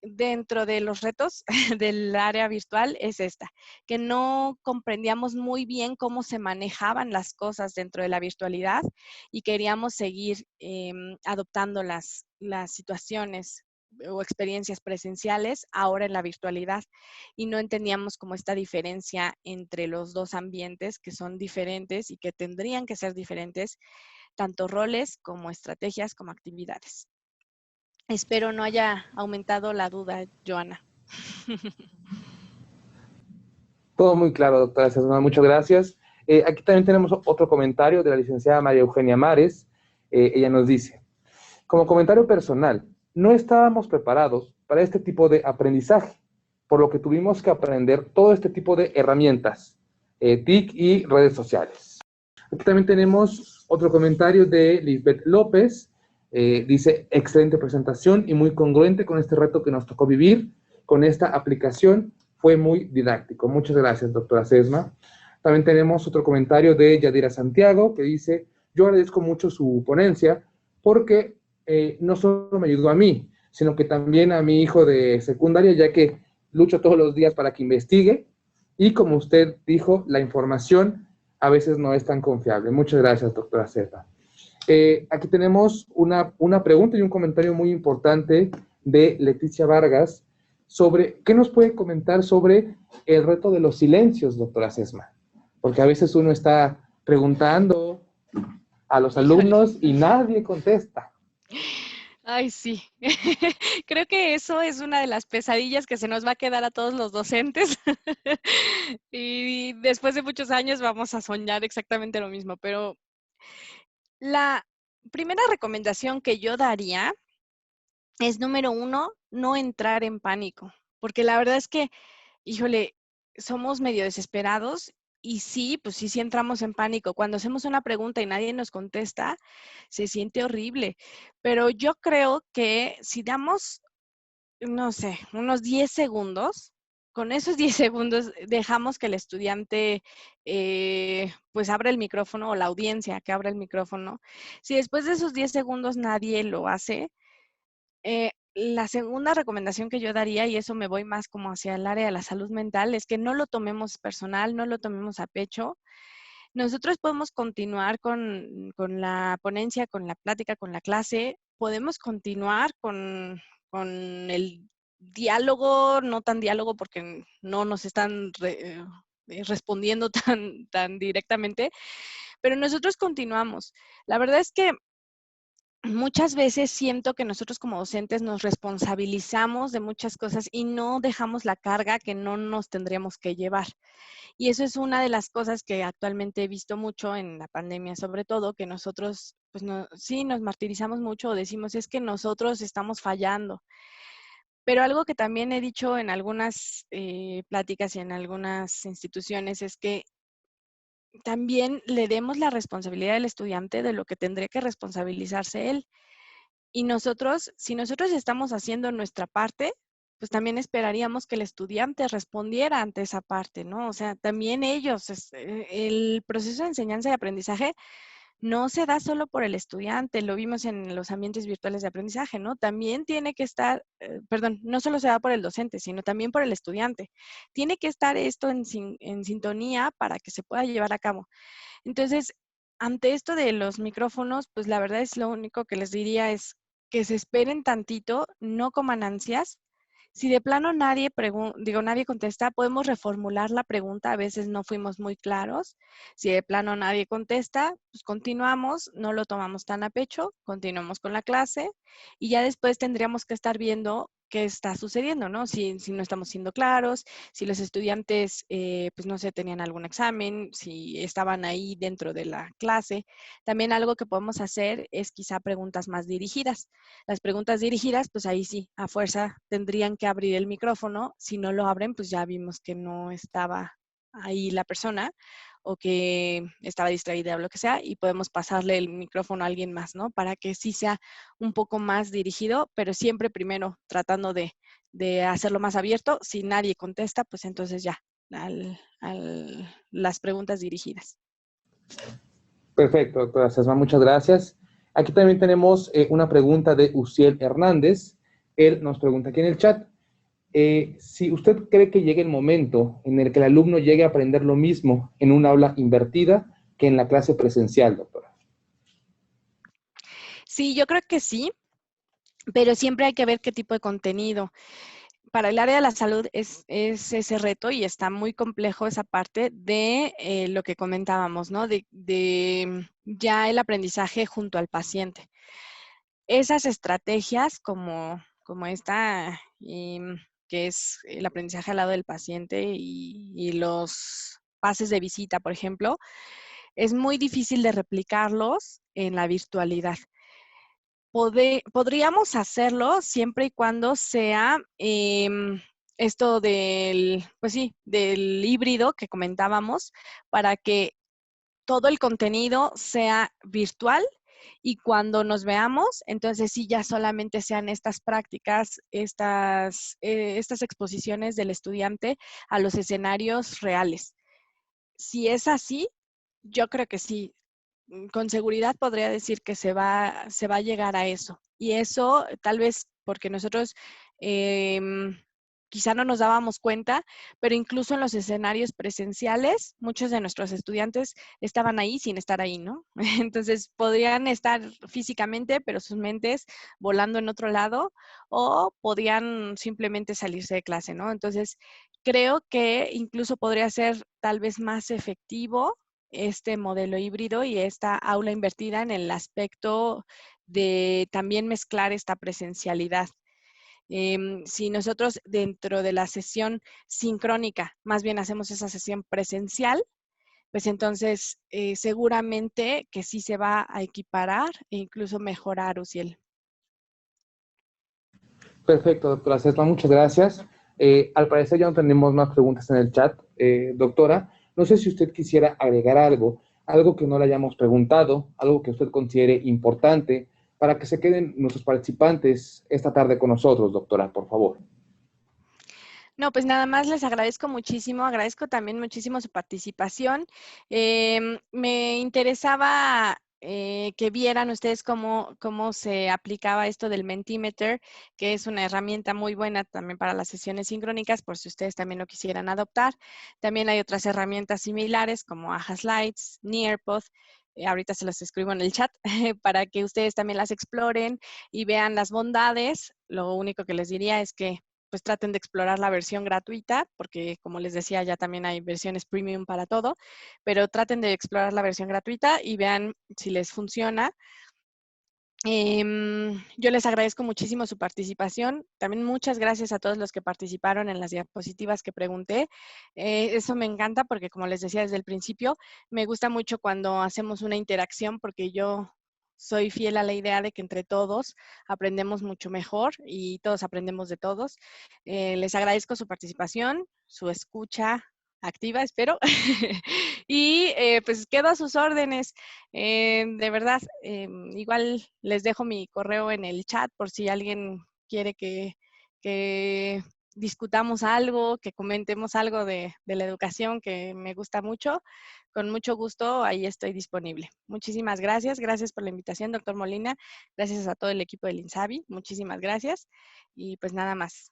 dentro de los retos del área virtual es esta, que no comprendíamos muy bien cómo se manejaban las cosas dentro de la virtualidad y queríamos seguir adoptando las situaciones o experiencias presenciales ahora en la virtualidad y no entendíamos como esta diferencia entre los dos ambientes que son diferentes y que tendrían que ser diferentes, tanto roles como estrategias como actividades. Espero no haya aumentado la duda, Joana. Todo muy claro, doctora César, muchas gracias. Aquí también tenemos otro comentario de la licenciada María Eugenia Mares. Ella nos dice, como comentario personal, no estábamos preparados para este tipo de aprendizaje, por lo que tuvimos que aprender todo este tipo de herramientas, TIC y redes sociales. Aquí también tenemos otro comentario de Lisbeth López. Dice, excelente presentación y muy congruente con este reto que nos tocó vivir con esta aplicación. Fue muy didáctico. Muchas gracias, doctora Sesma. También tenemos otro comentario de Yadira Santiago que dice, yo agradezco mucho su ponencia porque no solo me ayudó a mí, sino que también a mi hijo de secundaria, ya que lucho todos los días para que investigue y como usted dijo, la información a veces no es tan confiable. Muchas gracias, doctora Sesma. Aquí tenemos una pregunta y un comentario muy importante de Leticia Vargas sobre, ¿qué nos puede comentar sobre el reto de los silencios, doctora Sesma? Porque a veces uno está preguntando a los alumnos y nadie contesta. Ay, sí. Creo que eso es una de las pesadillas que se nos va a quedar a todos los docentes. Y después de muchos años vamos a soñar exactamente lo mismo. Pero la primera recomendación que yo daría es, número 1, no entrar en pánico. Porque la verdad es que, híjole, somos medio desesperados y sí, pues sí entramos en pánico. Cuando hacemos una pregunta y nadie nos contesta, se siente horrible. Pero yo creo que si damos, no sé, unos 10 segundos, con esos 10 segundos dejamos que el estudiante pues abra el micrófono o la audiencia que abra el micrófono. Si después de esos 10 segundos nadie lo hace, la segunda recomendación que yo daría, y eso me voy más como hacia el área de la salud mental, es que no lo tomemos personal, no lo tomemos a pecho. Nosotros podemos continuar con la ponencia, con la plática, con la clase. Podemos continuar con el diálogo, no tan diálogo porque no nos están respondiendo tan directamente, pero nosotros continuamos. La verdad es que muchas veces siento que nosotros como docentes nos responsabilizamos de muchas cosas y no dejamos la carga que no nos tendríamos que llevar. Y eso es una de las cosas que actualmente he visto mucho en la pandemia, sobre todo, que nosotros, pues no, sí, nos martirizamos mucho o decimos, es que nosotros estamos fallando. Pero algo que también he dicho en algunas pláticas y en algunas instituciones es que también le demos la responsabilidad al estudiante de lo que tendría que responsabilizarse él. Y nosotros, si nosotros estamos haciendo nuestra parte, pues también esperaríamos que el estudiante respondiera ante esa parte, ¿no? O sea, también ellos, el proceso de enseñanza y aprendizaje no se da solo por el estudiante, lo vimos en los ambientes virtuales de aprendizaje, ¿no? También tiene que estar, perdón, no solo se da por el docente, sino también por el estudiante. Tiene que estar esto en sintonía para que se pueda llevar a cabo. Entonces, ante esto de los micrófonos, pues la verdad es lo único que les diría es que se esperen tantito, no coman ansias. Si de plano nadie contesta, podemos reformular la pregunta. A veces no fuimos muy claros. Si de plano nadie contesta, pues continuamos, no lo tomamos tan a pecho, continuamos con la clase y ya después tendríamos que estar viendo qué está sucediendo, ¿no? Si no estamos siendo claros, si los estudiantes, pues no sé, tenían algún examen, si estaban ahí dentro de la clase. También algo que podemos hacer es quizá preguntas más dirigidas. Las preguntas dirigidas, pues ahí sí, a fuerza tendrían que abrir el micrófono. Si no lo abren, pues ya vimos que no estaba ahí la persona o que estaba distraída o lo que sea, y podemos pasarle el micrófono a alguien más, ¿no? Para que sí sea un poco más dirigido, pero siempre primero tratando de hacerlo más abierto. Si nadie contesta, pues entonces ya las preguntas dirigidas. Perfecto, doctora Sesma, muchas gracias. Aquí también tenemos una pregunta de Uciel Hernández. Él nos pregunta aquí en el chat, si usted cree que llegue el momento en el que el alumno llegue a aprender lo mismo en un aula invertida que en la clase presencial, doctora. Sí, yo creo que sí, pero siempre hay que ver qué tipo de contenido. Para el área de la salud es ese reto y está muy complejo esa parte de lo que comentábamos, ¿no? De ya el aprendizaje junto al paciente. Esas estrategias como esta, que es el aprendizaje al lado del paciente y los pases de visita, por ejemplo, es muy difícil de replicarlos en la virtualidad. Podríamos hacerlo siempre y cuando sea esto del, pues sí, del híbrido que comentábamos, para que todo el contenido sea virtual y cuando nos veamos, entonces sí ya solamente sean estas prácticas, estas exposiciones del estudiante a los escenarios reales. Si es así, yo creo que sí, con seguridad podría decir que se va a llegar a eso. Y eso tal vez porque nosotros quizá no nos dábamos cuenta, pero incluso en los escenarios presenciales, muchos de nuestros estudiantes estaban ahí sin estar ahí, ¿no? Entonces podrían estar físicamente, pero sus mentes volando en otro lado, o podían simplemente salirse de clase, ¿no? Entonces creo que incluso podría ser tal vez más efectivo este modelo híbrido y esta aula invertida en el aspecto de también mezclar esta presencialidad. Si nosotros dentro de la sesión sincrónica más bien hacemos esa sesión presencial, pues entonces seguramente que sí se va a equiparar e incluso mejorar, Uciel. Perfecto, doctora Sesma, muchas gracias. Al parecer ya no tenemos más preguntas en el chat. Doctora, no sé si usted quisiera agregar algo que no le hayamos preguntado, algo que usted considere importante para que se queden nuestros participantes esta tarde con nosotros, doctora, por favor. No, pues nada más les agradezco muchísimo, agradezco también muchísimo su participación. Me interesaba que vieran ustedes cómo se aplicaba esto del Mentimeter, que es una herramienta muy buena también para las sesiones sincrónicas, por si ustedes también lo quisieran adoptar. También hay otras herramientas similares como Aja Slides, Nearpod. Ahorita se las escribo en el chat para que ustedes también las exploren y vean las bondades. Lo único que les diría es que pues traten de explorar la versión gratuita, porque como les decía, ya también hay versiones premium para todo, pero traten de explorar la versión gratuita y vean si les funciona. Yo les agradezco muchísimo su participación. También muchas gracias a todos los que participaron en las diapositivas que pregunté. Eso me encanta porque, como les decía desde el principio, me gusta mucho cuando hacemos una interacción porque yo soy fiel a la idea de que entre todos aprendemos mucho mejor y todos aprendemos de todos. Les agradezco su participación, su escucha activa, espero. Y pues quedo a sus órdenes. De verdad, igual les dejo mi correo en el chat por si alguien quiere que discutamos algo, que comentemos algo de la educación que me gusta mucho. Con mucho gusto, ahí estoy disponible. Muchísimas gracias. Gracias por la invitación, doctor Molina. Gracias a todo el equipo del INSABI. Muchísimas gracias. Y pues nada más.